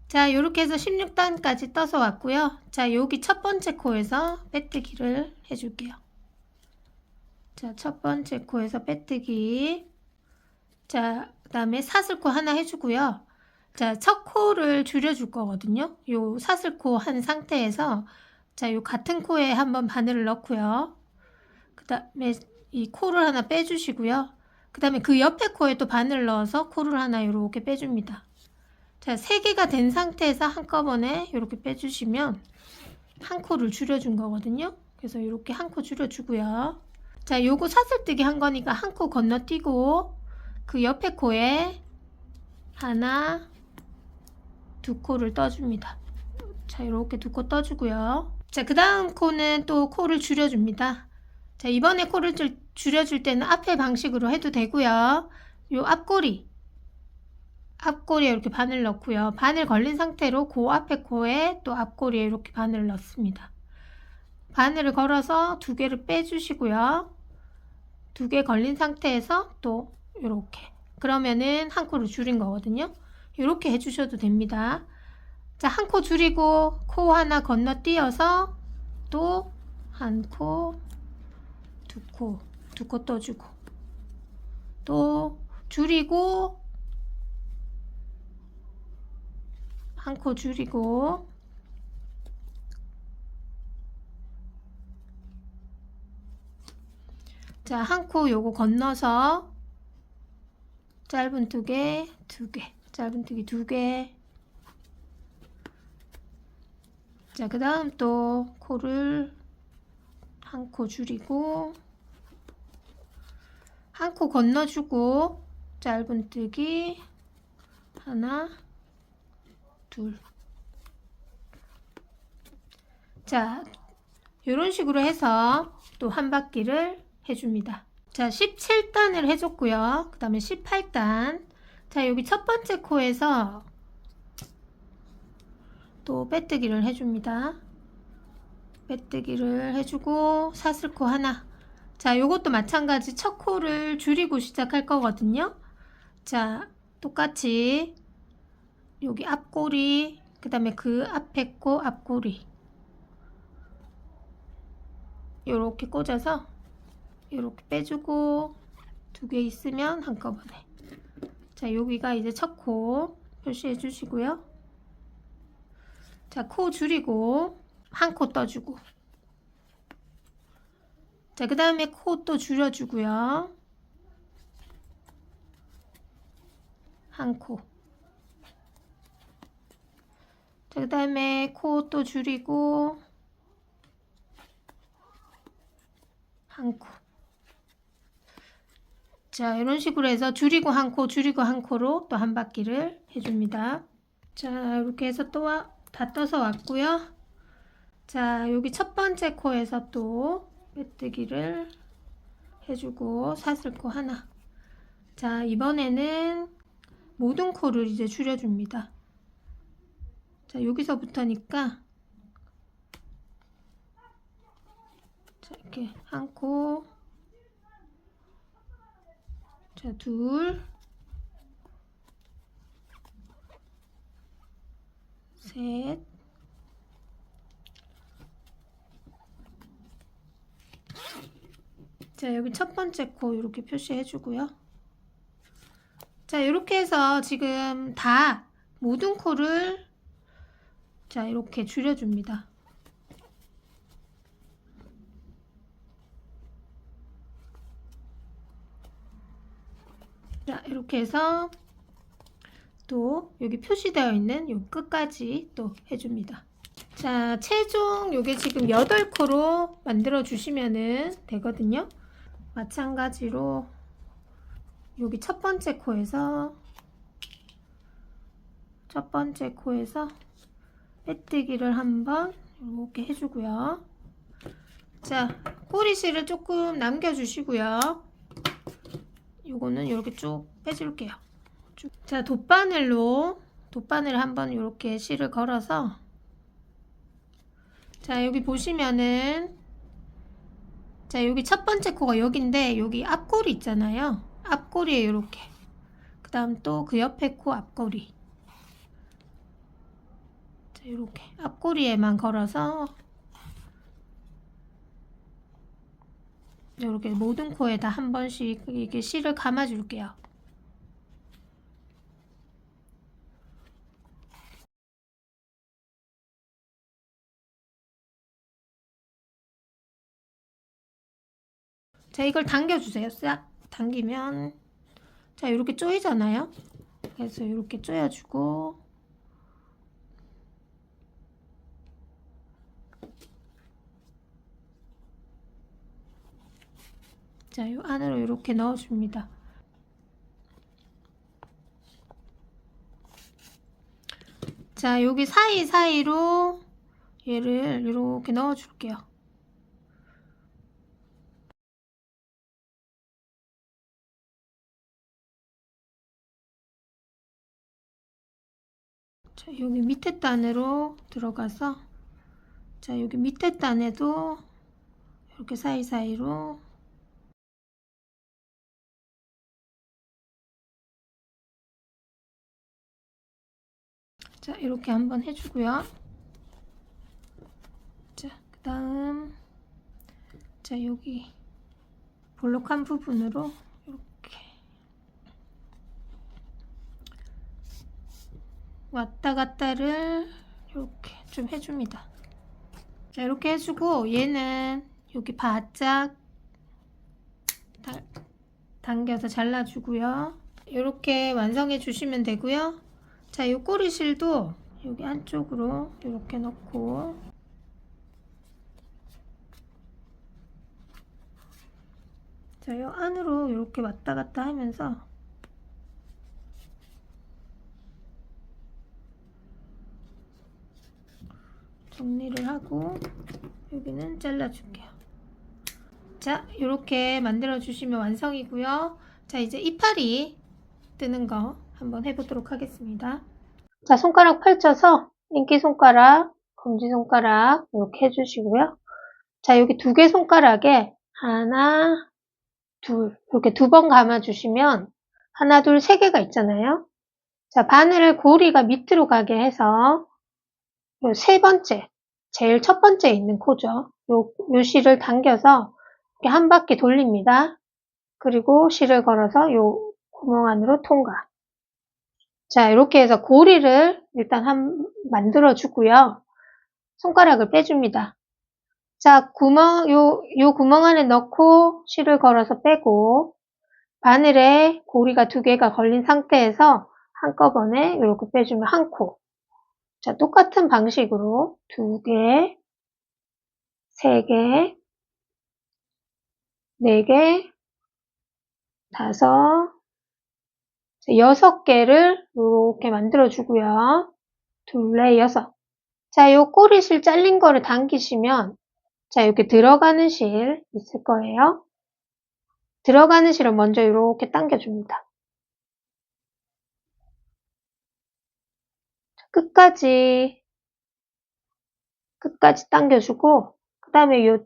자, 요렇게 해서 16단까지 떠서 왔고요. 자, 여기 첫 번째 코에서 빼뜨기를 해줄게요. 자, 첫 번째 코에서 빼뜨기. 자, 그 다음에 사슬코 하나 해주고요. 자, 첫 코를 줄여줄 거거든요. 요 사슬코 한 상태에서 자, 요 같은 코에 한번 바늘을 넣고요. 그 다음에 이 코를 하나 빼주시고요. 그 다음에 그 옆에 코에 또 바늘을 넣어서 코를 하나 이렇게 빼줍니다. 자, 3개가 된 상태에서 한꺼번에 이렇게 빼주시면 한 코를 줄여준 거거든요. 그래서 이렇게 한 코 줄여주고요. 자, 요거 사슬뜨기 한 거니까 한 코 건너뛰고 그 옆에 코에 하나, 2코를 떠줍니다. 자, 이렇게 2코 떠주고요. 자, 그 다음 코는 또 코를 줄여줍니다. 자, 이번에 코를 줄여줄 때는 앞에 방식으로 해도 되고요. 요 앞꼬리에 이렇게 바늘 넣고요. 바늘 걸린 상태로 그 앞에 코에 또 앞꼬리에 이렇게 바늘을 넣습니다. 바늘을 걸어서 2개를 빼주시고요. 2개 걸린 상태에서 또 이렇게. 그러면은 한 코를 줄인 거거든요. 이렇게 해주셔도 됩니다. 자, 한 코 줄이고 코 하나 건너뛰어서 또 한 코, 두 코 떠주고, 또 줄이고, 한 코 줄이고, 자, 한 코 요거 건너서 짧은뜨기 두 개, 짧은뜨기 두 개. 자, 그 다음 또 코를 한 코 줄이고, 한 코 건너주고, 짧은뜨기 하나, 둘. 자, 이런 식으로 해서 또 한 바퀴를 해줍니다. 자, 17단을 해줬고요. 그 다음에 18단. 자, 여기 첫 번째 코에서 또 빼뜨기를 해줍니다. 빼뜨기를 해주고 사슬코 하나. 자, 요것도 마찬가지 첫 코를 줄이고 시작할 거거든요. 자, 똑같이 여기 앞꼬리, 그 다음에 그 앞에 코 앞꼬리 요렇게 꽂아서 요렇게 빼주고 두 개 있으면 한꺼번에. 자, 여기가 이제 첫 코 표시해 주시고요. 자, 코 줄이고 한 코 떠주고, 자, 그 다음에 코 또 줄여주고요. 한 코. 자, 그 다음에 코 또 줄이고 한 코. 자, 이런 식으로 해서 줄이고 한 코, 줄이고 한 코로 또 한 바퀴를 해줍니다. 자, 이렇게 해서 또 다 떠서 왔고요. 자, 여기 첫 번째 코에서 또 빼뜨기를 해주고 사슬코 하나. 자, 이번에는 모든 코를 이제 줄여줍니다. 자, 여기서부터니까 자, 이렇게 한 코, 자, 둘, 셋, 자, 여기 첫 번째 코 이렇게 표시해 주고요. 자, 이렇게 해서 지금 다 모든 코를 자, 이렇게 줄여줍니다. 자, 이렇게 해서 또 여기 표시되어 있는 요 끝까지 또 해줍니다. 자, 최종 요게 지금 8코로 만들어 주시면은 되거든요. 마찬가지로 여기 첫 번째 코에서 빼뜨기를 한번 이렇게 해주고요. 자, 꼬리실을 조금 남겨주시고요. 요거는 이렇게 쭉 빼줄게요. 자, 돗바늘 한번 이렇게 실을 걸어서, 자, 여기 보시면은, 자, 여기 첫 번째 코가 여기인데 여기 앞꼬리 있잖아요. 앞꼬리에 이렇게, 그 다음 또 그 옆에 코 앞꼬리, 자, 이렇게 앞꼬리에만 걸어서 이렇게 모든 코에다 한 번씩 이렇게 실을 감아 줄게요. 자, 이걸 당겨주세요. 싹 당기면, 자, 이렇게 조이잖아요. 그래서 이렇게 조여주고, 자, 이 안으로 이렇게 넣어줍니다. 자, 여기 사이사이로 얘를 이렇게 넣어줄게요. 자, 여기 밑에 단으로 들어가서, 자, 여기 밑에 단에도 이렇게 사이사이로, 자, 이렇게 한번 해주고요. 자, 그 다음 자, 여기 볼록한 부분으로 이렇게 왔다 갔다를 이렇게 좀 해줍니다. 자, 이렇게 해주고 얘는 여기 바짝 당겨서 잘라주고요. 이렇게 완성해 주시면 되고요. 자, 이 꼬리실도 여기 안쪽으로 이렇게 넣고 자, 이 안으로 이렇게 왔다 갔다 하면서 정리를 하고 여기는 잘라줄게요. 자, 이렇게 만들어 주시면 완성이고요. 자, 이제 이파리 뜨는 거 한번 해보도록 하겠습니다. 자, 손가락 펼쳐서 인기손가락, 검지손가락 이렇게 해주시고요. 자, 여기 두 개 손가락에 하나, 둘 이렇게 두 번 감아주시면 하나, 둘, 세 개가 있잖아요. 자, 바늘 고리가 밑으로 가게 해서 요 세 번째, 제일 첫 번째 있는 코죠. 요 실을 당겨서 이렇게 한 바퀴 돌립니다. 그리고 실을 걸어서 요 구멍 안으로 통과. 자, 이렇게 해서 고리를 일단 만들어 주고요. 손가락을 빼줍니다. 자, 요 구멍 안에 넣고 실을 걸어서 빼고, 바늘에 고리가 두 개가 걸린 상태에서 한꺼번에 이렇게 빼주면 한 코. 자, 똑같은 방식으로 두 개, 세 개, 네 개, 다섯, 여섯 개를 이렇게 만들어 주고요. 둘레 여섯. 자, 요 꼬리실 잘린 거를 당기시면 자, 이렇게 들어가는 실 있을 거예요. 들어가는 실을 먼저 이렇게 당겨줍니다. 끝까지 당겨주고 그 다음에 요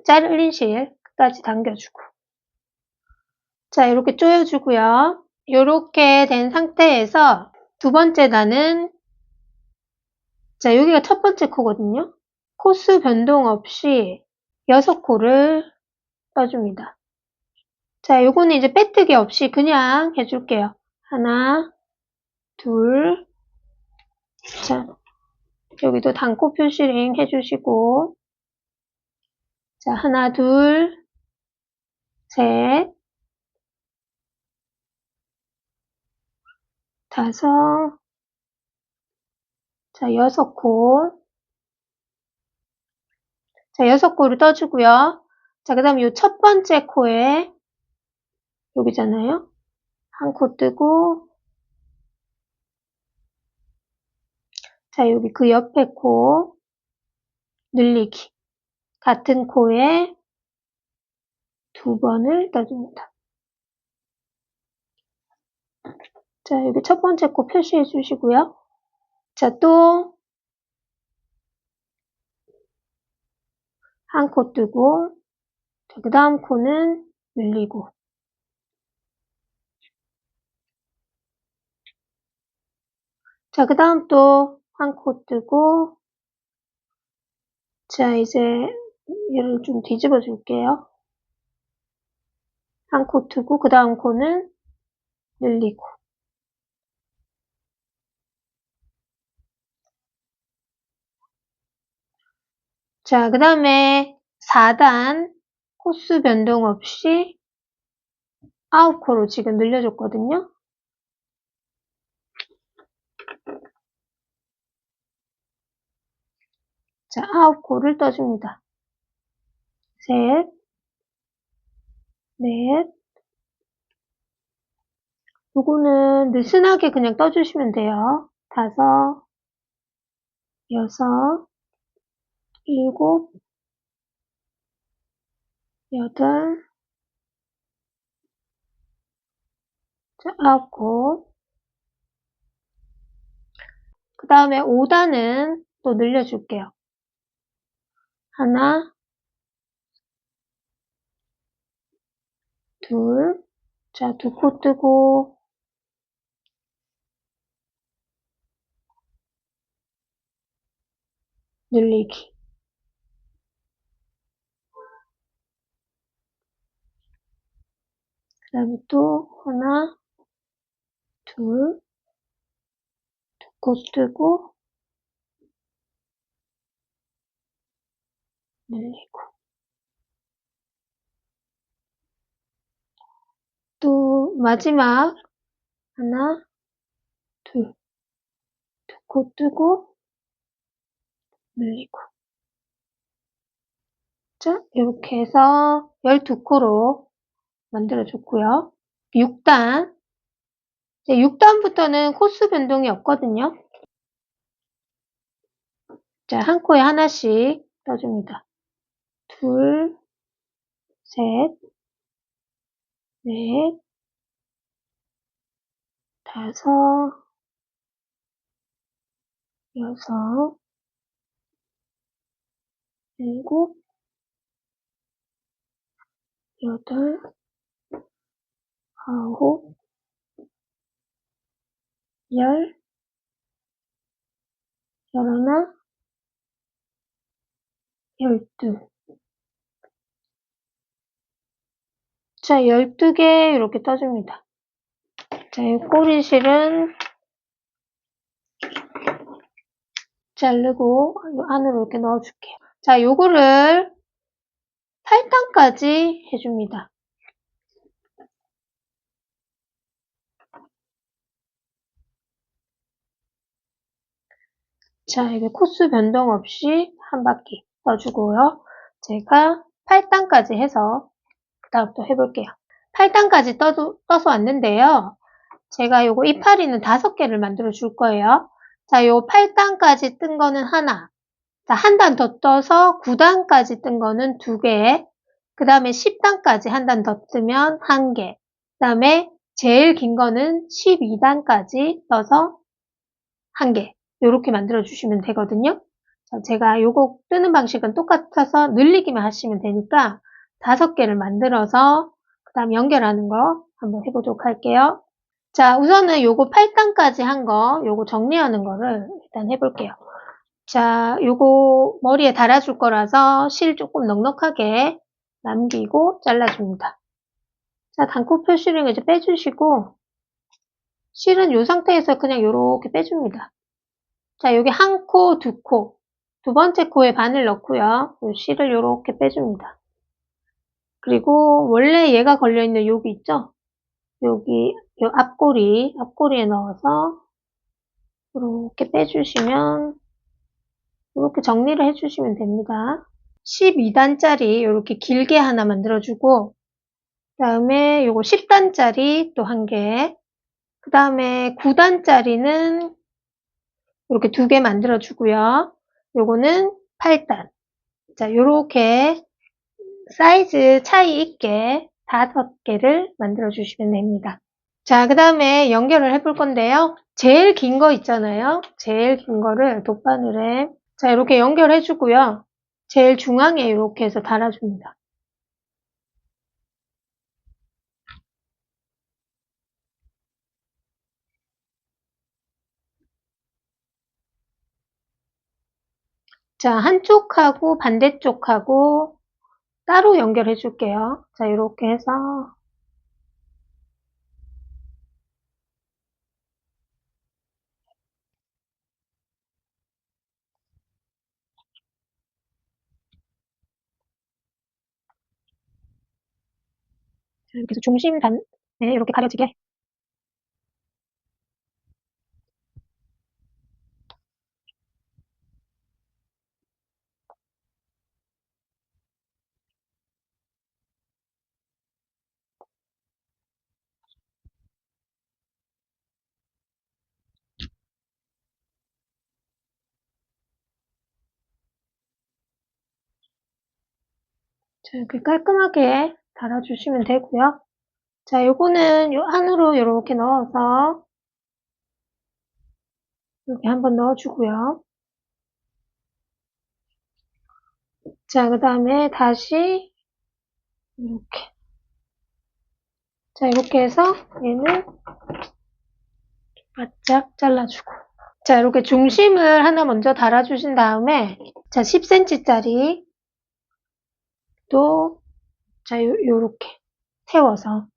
잘린 실 끝까지 당겨주고 자, 이렇게 조여주고요. 이렇게 된 상태에서 두 번째 단은 자, 여기가 첫 번째 코거든요. 코수 변동 없이 6코를 떠줍니다. 자, 요거는 이제 빼뜨기 없이 그냥 해줄게요. 하나, 둘, 자, 여기도 단코 표시링 해주시고, 자, 하나, 둘, 셋, 다섯, 자, 6코. 자, 6코를 떠주고요. 자, 그 다음에 요 첫 번째 코에, 여기잖아요. 한 코 뜨고, 자, 여기 그 옆에 코, 늘리기. 같은 코에 두 번을 떠줍니다. 자, 여기 첫 번째 코 표시해 주시고요. 자, 또, 한 코 뜨고, 자, 그 다음 코는 늘리고. 자, 그 다음 또 한 코 뜨고, 자, 이제 얘를 좀 뒤집어 줄게요. 한 코 뜨고, 그 다음 코는 늘리고. 자, 그 다음에 4단 코수 변동 없이 9코로 지금 늘려줬거든요. 자, 9코를 떠줍니다. 셋, 넷, 요거는 느슨하게 그냥 떠주시면 돼요. 다섯, 여섯, 일곱, 여덟, 자, 9코. 그 다음에 5단은 또 늘려줄게요. 하나, 둘, 자, 2코 뜨고, 늘리기. 그 다음에 또 하나, 둘, 두 코 뜨고, 늘리고. 또 마지막 하나, 둘, 두 코 뜨고, 늘리고. 자, 이렇게 해서 12코로 만들어줬고요. 6단. 이제 6단부터는 코스 변동이 없거든요. 자, 한 코에 하나씩 떠줍니다. 둘, 셋, 넷, 다섯, 여섯, 일곱, 여덟, 아홉, 열, 열하나, 12. 자, 12개 이렇게 떠줍니다. 자, 이 꼬리실은 자르고 이 안으로 이렇게 넣어줄게요. 자, 요거를 8단까지 해줍니다. 자, 이게 코스 변동 없이 한 바퀴 떠주고요. 제가 8단까지 해서 그 다음 또 해볼게요. 8단까지 떠서 왔는데요. 제가 요거 이파리는 5개를 만들어 줄 거예요. 자, 요 8단까지 뜬 거는 하나. 자, 한 단 더 떠서 9단까지 뜬 거는 2개. 그 다음에 10단까지 한 단 더 뜨면 1개. 그 다음에 제일 긴 거는 12단까지 떠서 1개. 요렇게 만들어 주시면 되거든요. 자, 제가 요거 뜨는 방식은 똑같아서 늘리기만 하시면 되니까 5개를 만들어서 그 다음 연결하는 거 한번 해보도록 할게요. 자, 우선은 요거 8단까지 한 거, 요거 정리하는 거를 일단 해볼게요. 자, 요거 머리에 달아줄 거라서 실 조금 넉넉하게 남기고 잘라줍니다. 자, 단코 표시를 이제 빼주시고, 실은 요 상태에서 그냥 요렇게 빼줍니다. 자, 여기 한 코, 두 코. 두 번째 코에 바늘 넣고요. 요 실을 요렇게 빼줍니다. 그리고 원래 얘가 걸려있는 여기 있죠? 여기 요 앞꼬리에 넣어서 이렇게 빼주시면 이렇게 정리를 해주시면 됩니다. 12단짜리 이렇게 길게 하나 만들어주고 그 다음에 요거 10단짜리 또 한 개, 그 다음에 9단짜리는 이렇게 2개 만들어주고요. 요거는 8단. 자, 요렇게 사이즈 차이 있게 5개를 만들어주시면 됩니다. 자, 그 다음에 연결을 해볼 건데요. 제일 긴 거 있잖아요. 제일 긴 거를 돗바늘에 자, 이렇게 연결해주고요. 제일 중앙에 이렇게 해서 달아줍니다. 자, 한쪽하고 반대쪽하고 따로 연결해 줄게요. 자, 이렇게 해서 이렇게 해서 네, 이렇게 가려지게 자, 이렇게 깔끔하게 달아주시면 되고요. 자, 요거는 요 안으로 이렇게 넣어서 이렇게 한번 넣어주고요. 자, 그 다음에 다시 이렇게 자, 이렇게 해서 얘는 바짝 잘라주고 자, 이렇게 중심을 하나 먼저 달아주신 다음에 자, 10cm짜리 또 자, 요렇게 세워서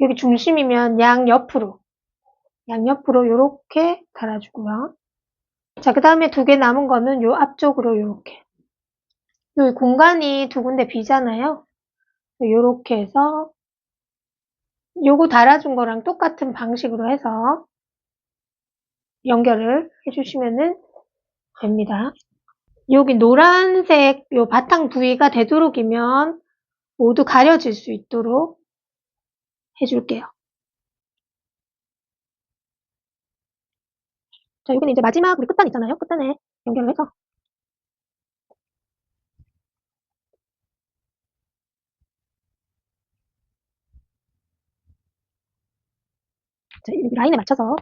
여기 중심이면 양옆으로 요렇게 달아주고요. 자, 그 다음에 2개 남은 거는 요 앞쪽으로 요렇게. 여기 공간이 2군데 비잖아요. 요렇게 해서 요거 달아준 거랑 똑같은 방식으로 해서 연결을 해주시면 됩니다. 여기 노란색 요 바탕 부위가 되도록이면 모두 가려질 수 있도록 해줄게요. 자, 여기는 이제 마지막 우리 끝단 있잖아요. 끝단에 연결을 해서 자, 여기 라인에 맞춰서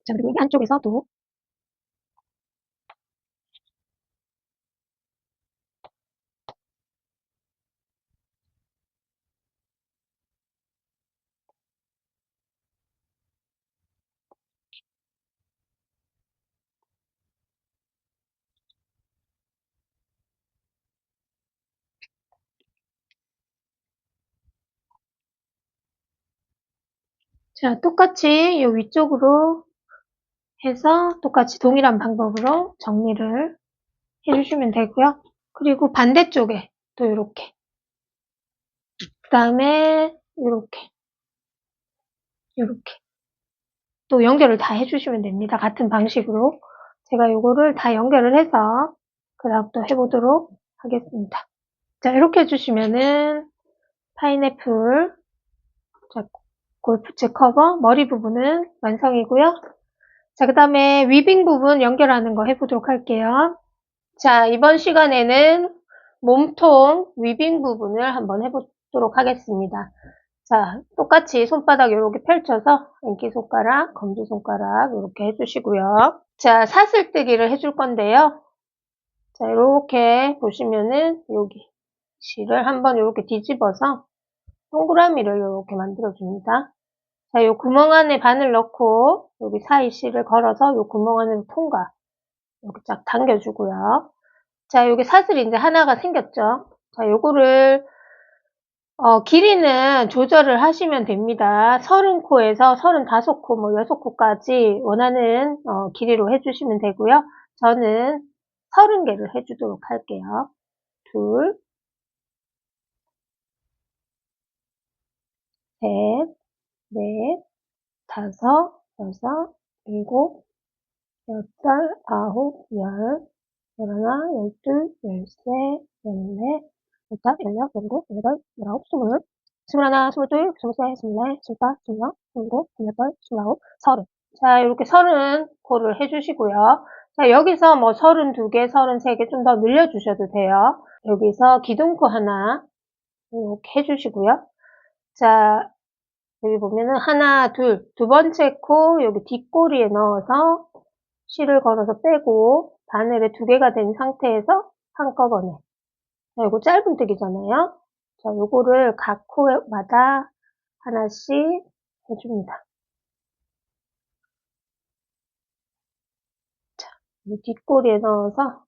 자, 그리고 여기 안쪽에서도 자, 똑같이 요 위쪽으로 해서 똑같이 동일한 방법으로 정리를 해주시면 되고요. 그리고 반대쪽에 또 이렇게 그 다음에 이렇게 또 연결을 다 해주시면 됩니다. 같은 방식으로 제가 요거를 다 연결을 해서 그 다음 또 해보도록 하겠습니다. 자, 이렇게 해주시면은 파인애플 자, 골프채 커버 머리 부분은 완성이고요. 자, 그 다음에 위빙 부분 연결하는 거 해보도록 할게요. 자, 이번 시간에는 몸통 위빙 부분을 한번 해보도록 하겠습니다. 자, 똑같이 손바닥 이렇게 펼쳐서 인기손가락, 검지손가락 이렇게 해주시고요. 자, 사슬뜨기를 해줄 건데요. 자, 이렇게 보시면은 여기 실을 한번 이렇게 뒤집어서 동그라미를 이렇게 만들어줍니다. 자, 요 구멍 안에 바늘 넣고 여기 사이 실을 걸어서 요 구멍 안으로 통과 이렇게 쫙 당겨주고요. 자, 여기 사슬이 이제 하나가 생겼죠. 자, 요거를 길이는 조절을 하시면 됩니다. 30코에서 35코, 뭐 6코까지 원하는 길이로 해주시면 되고요. 저는 30개를 해주도록 할게요. 둘, 셋, 넷, 다섯, 여섯, 일곱, 여덟, 아홉, 열, 열하나, 열둘, 열세, 열넷, 열다, 열여, 열일곱, 열여덟, 열아홉, 스물, 스물하나, 스물둘, 스물셋, 스물넷, 스물다, 스물여, 스물일곱, 스물여덟, 스물아홉, 서른. 자, 이렇게 30코를 해주시고요. 자, 여기서 뭐 32개, 33개 좀 더 늘려주셔도 돼요. 여기서 기둥코 하나 이렇게 해주시고요. 자, 여기 보면은 하나, 둘, 두 번째 코 여기 뒷꼬리에 넣어서 실을 걸어서 빼고 바늘에 2개가 된 상태에서 한꺼번에 자, 이거 짧은뜨기잖아요. 자, 요거를 각 코마다 하나씩 해줍니다. 자, 이 뒷꼬리에 넣어서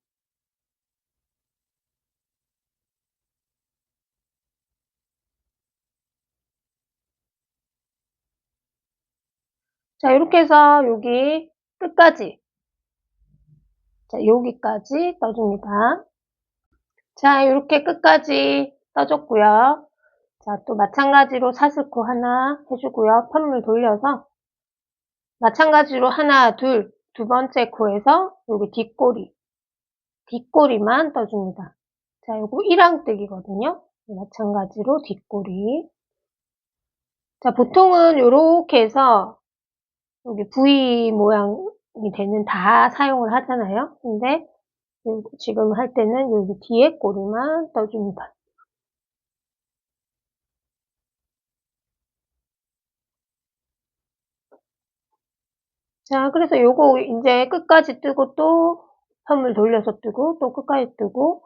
자, 이렇게 해서 여기 끝까지 자, 여기까지 떠줍니다. 자, 이렇게 끝까지 떠줬고요. 자, 또 마찬가지로 사슬코 하나 해주고요. 편물 돌려서 마찬가지로 하나, 둘, 두 번째 코에서 여기 뒷꼬리만 떠줍니다. 자, 요거 1항뜨기거든요. 마찬가지로 뒷꼬리. 자, 보통은 요렇게 해서 여기 V 모양이 되는 다 사용을 하잖아요. 근데 지금 할 때는 여기 뒤에 꼬리만 떠줍니다. 자, 그래서 요거 이제 끝까지 뜨고 또 선물 돌려서 뜨고 또 끝까지 뜨고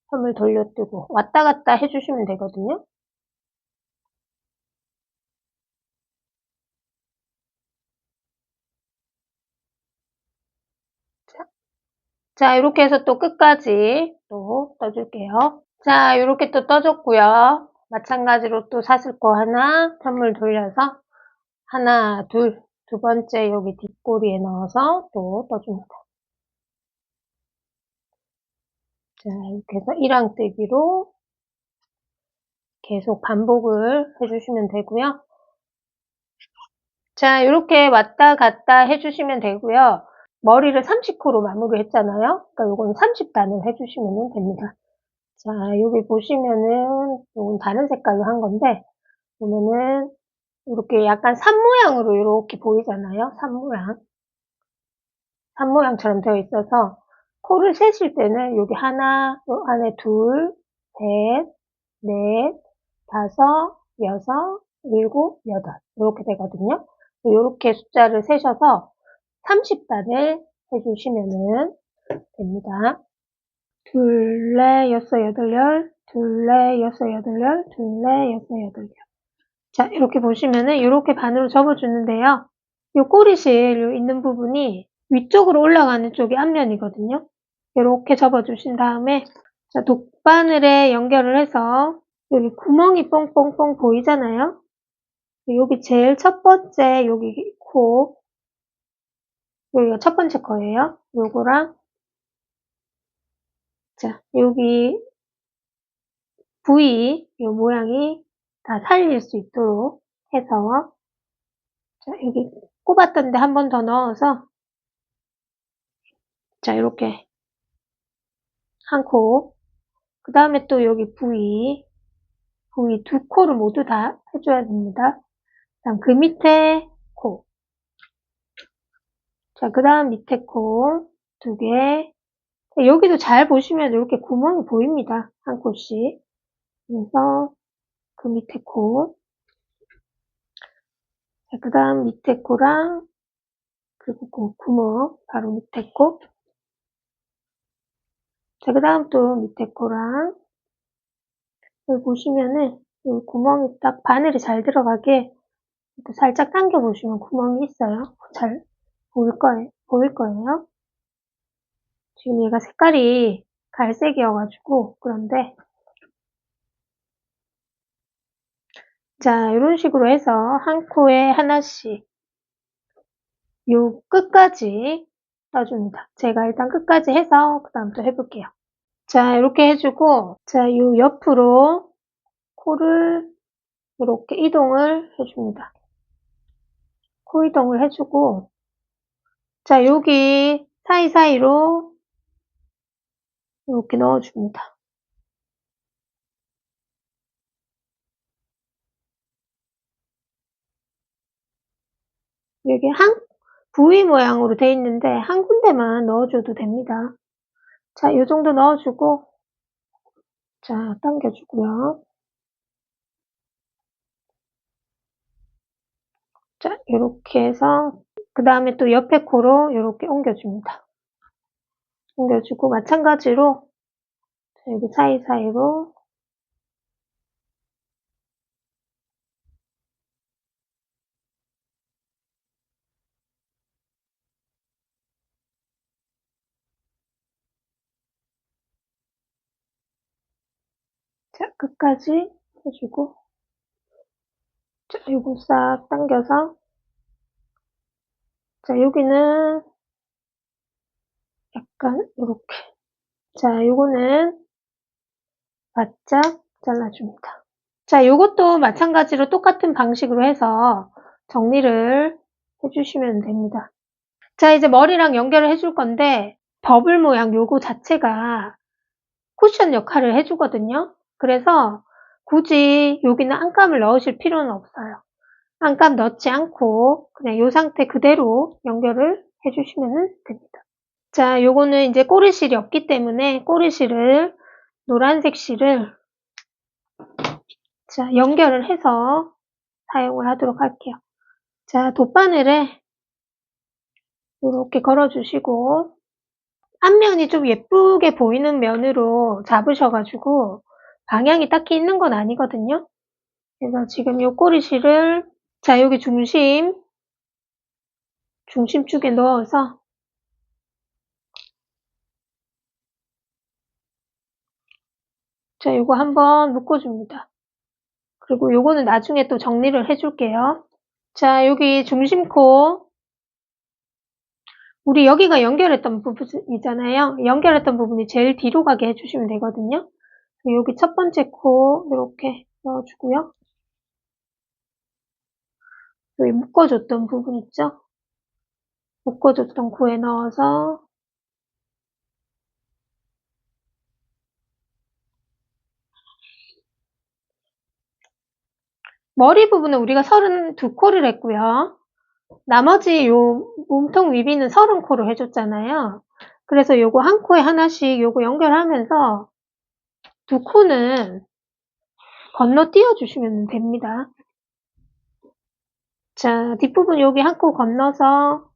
선물 돌려 뜨고 왔다 갔다 해주시면 되거든요. 자, 자, 이렇게 해서 또 끝까지 또 떠줄게요. 자, 이렇게 또 떠줬고요. 마찬가지로 또 사슬 코 하나, 선물 돌려서 하나, 둘, 두 번째 여기 뒷꼬리에 넣어서 또 떠줍니다. 자, 이렇게 해서 1항뜨기로 계속 반복을 해주시면 되고요. 자, 이렇게 왔다 갔다 해주시면 되고요. 머리를 30코로 마무리 했잖아요. 그러니까 요건 30단을 해주시면 됩니다. 자, 여기 보시면은 요건 다른 색깔로 한 건데 보면은 이렇게 약간 산 모양으로 이렇게 보이잖아요. 산 모양처럼 되어 있어서 코를 세실 때는 여기 하나, 요 안에 둘, 셋, 넷, 다섯, 여섯, 일곱, 여덟 이렇게 되거든요. 이렇게 숫자를 세셔서 30단을 해주시면 됩니다. 둘, 넷, 여섯, 여덟, 열, 둘, 넷, 여섯, 여덟, 열, 둘, 넷, 여섯, 여덟, 열. 자, 이렇게 보시면은 이렇게 반으로 접어주는데요. 이 꼬리실 있는 부분이 위쪽으로 올라가는 쪽이 앞면이거든요. 이렇게 접어주신 다음에 자, 독바늘에 연결을 해서 여기 구멍이 뽕뽕뽕 보이잖아요. 여기 제일 첫 번째 여기 코 여기가 첫 번째 거예요. 요거랑 자 여기 부위 요 모양이 다 살릴 수 있도록 해서 자 여기 꼽았던 데 한 번 더 넣어서 자 이렇게 한 코 그 다음에 또 여기 부위 두 코를 모두 다 해줘야 됩니다. 다음 그 밑에 코 자 그 다음 밑에 코 두 개 여기도 잘 보시면 이렇게 구멍이 보입니다. 한 코씩 그래서 그 밑에 코 자, 그 다음 밑에 코랑 그리고 그 구멍 바로 밑에 코 자, 그 다음 또 밑에 코랑 여기 보시면은 여기 구멍이 딱 바늘이 잘 들어가게 살짝 당겨 보시면 구멍이 있어요. 잘 보일 거예요. 지금 얘가 색깔이 갈색이어가지고 그런데 자 이런 식으로 해서 한 코에 하나씩 요 끝까지 떠줍니다. 제가 일단 끝까지 해서 그 다음 또 해볼게요. 자 이렇게 해주고 자 요 옆으로 코를 이렇게 이동을 해줍니다. 코 이동을 해주고 자 여기 사이사이로 이렇게 넣어줍니다. 여기 한 부위 모양으로 돼 있는데 한 군데만 넣어줘도 됩니다. 자, 이 정도 넣어주고 자, 당겨주고요. 자, 이렇게 해서 그 다음에 또 옆에 코로 이렇게 옮겨줍니다. 옮겨주고 마찬가지로 여기 사이사이로 자, 끝까지 해주고 자, 요거 싹 당겨서 자, 여기는 약간 이렇게 자, 요거는 바짝 잘라줍니다. 자, 요것도 마찬가지로 똑같은 방식으로 해서 정리를 해주시면 됩니다. 자, 이제 머리랑 연결을 해줄 건데 버블 모양 요거 자체가 쿠션 역할을 해주거든요. 그래서 굳이 여기는 안감을 넣으실 필요는 없어요. 안감 넣지 않고 그냥 이 상태 그대로 연결을 해주시면 됩니다. 자, 요거는 이제 꼬리실이 없기 때문에 꼬리실을 노란색 실을 자, 연결을 해서 사용을 하도록 할게요. 자, 돗바늘에 이렇게 걸어주시고 앞면이 좀 예쁘게 보이는 면으로 잡으셔가지고 방향이 딱히 있는 건 아니거든요. 그래서 지금 요 꼬리실을 자 여기 중심 쪽에 넣어서 자, 요거 한번 묶어줍니다. 그리고 요거는 나중에 또 정리를 해줄게요. 자, 여기 중심코. 우리 여기가 연결했던 부분이잖아요. 연결했던 부분이 제일 뒤로 가게 해주시면 되거든요. 여기 첫 번째 코 이렇게 넣어주고요. 여기 묶어줬던 부분 있죠? 묶어줬던 코에 넣어서 머리 부분은 우리가 32코를 했고요. 나머지 요 몸통 위비는 30코를 해줬잖아요. 그래서 요거 한 코에 하나씩 요거 연결하면서 두 코는 건너뛰어 주시면 됩니다. 자, 뒷부분 여기 한 코 건너서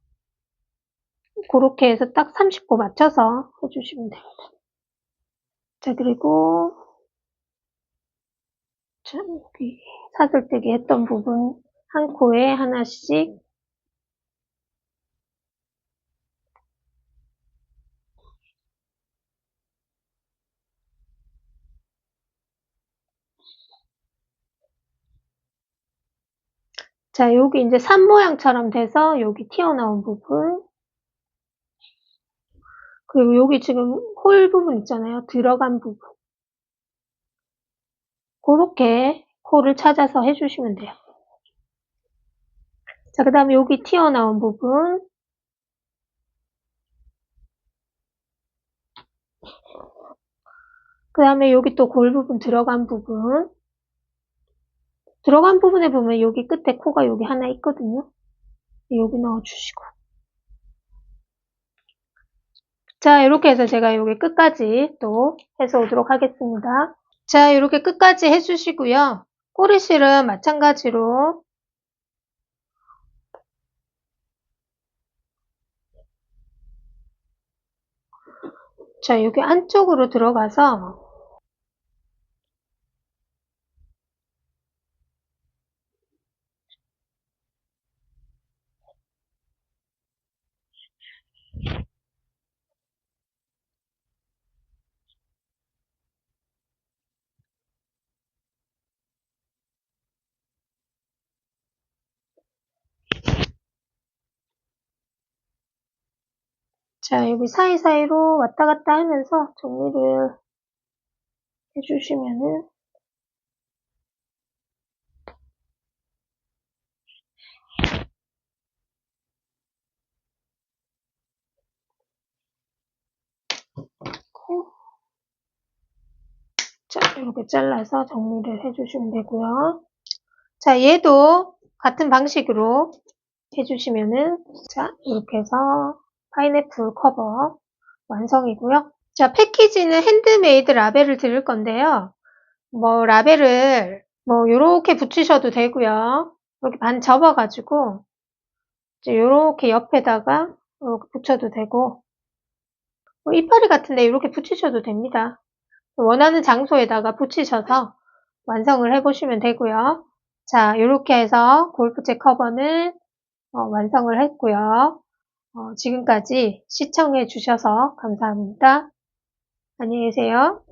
그렇게 해서 딱 30코 맞춰서 해주시면 됩니다. 자, 그리고 자, 여기 사슬뜨기 했던 부분 한 코에 하나씩 자, 여기 이제 산 모양처럼 돼서 여기 튀어나온 부분 그리고 여기 지금 홀 부분 있잖아요. 들어간 부분 그렇게 코를 찾아서 해주시면 돼요. 자, 그 다음에 여기 튀어나온 부분 그 다음에 여기 또 골 부분 들어간 부분 들어간 부분에 보면 여기 끝에 코가 여기 하나 있거든요. 여기 넣어주시고 자, 이렇게 해서 제가 여기 끝까지 또 해서 오도록 하겠습니다. 자, 이렇게 끝까지 해주시고요. 꼬리실은 마찬가지로 자, 여기 안쪽으로 들어가서 자, 여기 사이사이로 왔다 갔다 하면서 정리를 해주시면은 자, 이렇게 잘라서 정리를 해주시면 되고요. 자, 얘도 같은 방식으로 해주시면은 자, 이렇게 해서 파인애플 커버 완성이고요. 자, 패키지는 핸드메이드 라벨을 드릴 건데요. 뭐 라벨을 뭐 요렇게 붙이셔도 되고요. 이렇게 반 접어가지고 이제 요렇게 옆에다가 이렇게 붙여도 되고 뭐 이파리 같은데 이렇게 붙이셔도 됩니다. 원하는 장소에다가 붙이셔서 완성을 해보시면 되고요. 자, 이렇게 해서 골프채 커버는 완성을 했고요. 지금까지 시청해 주셔서 감사합니다. 안녕히 계세요.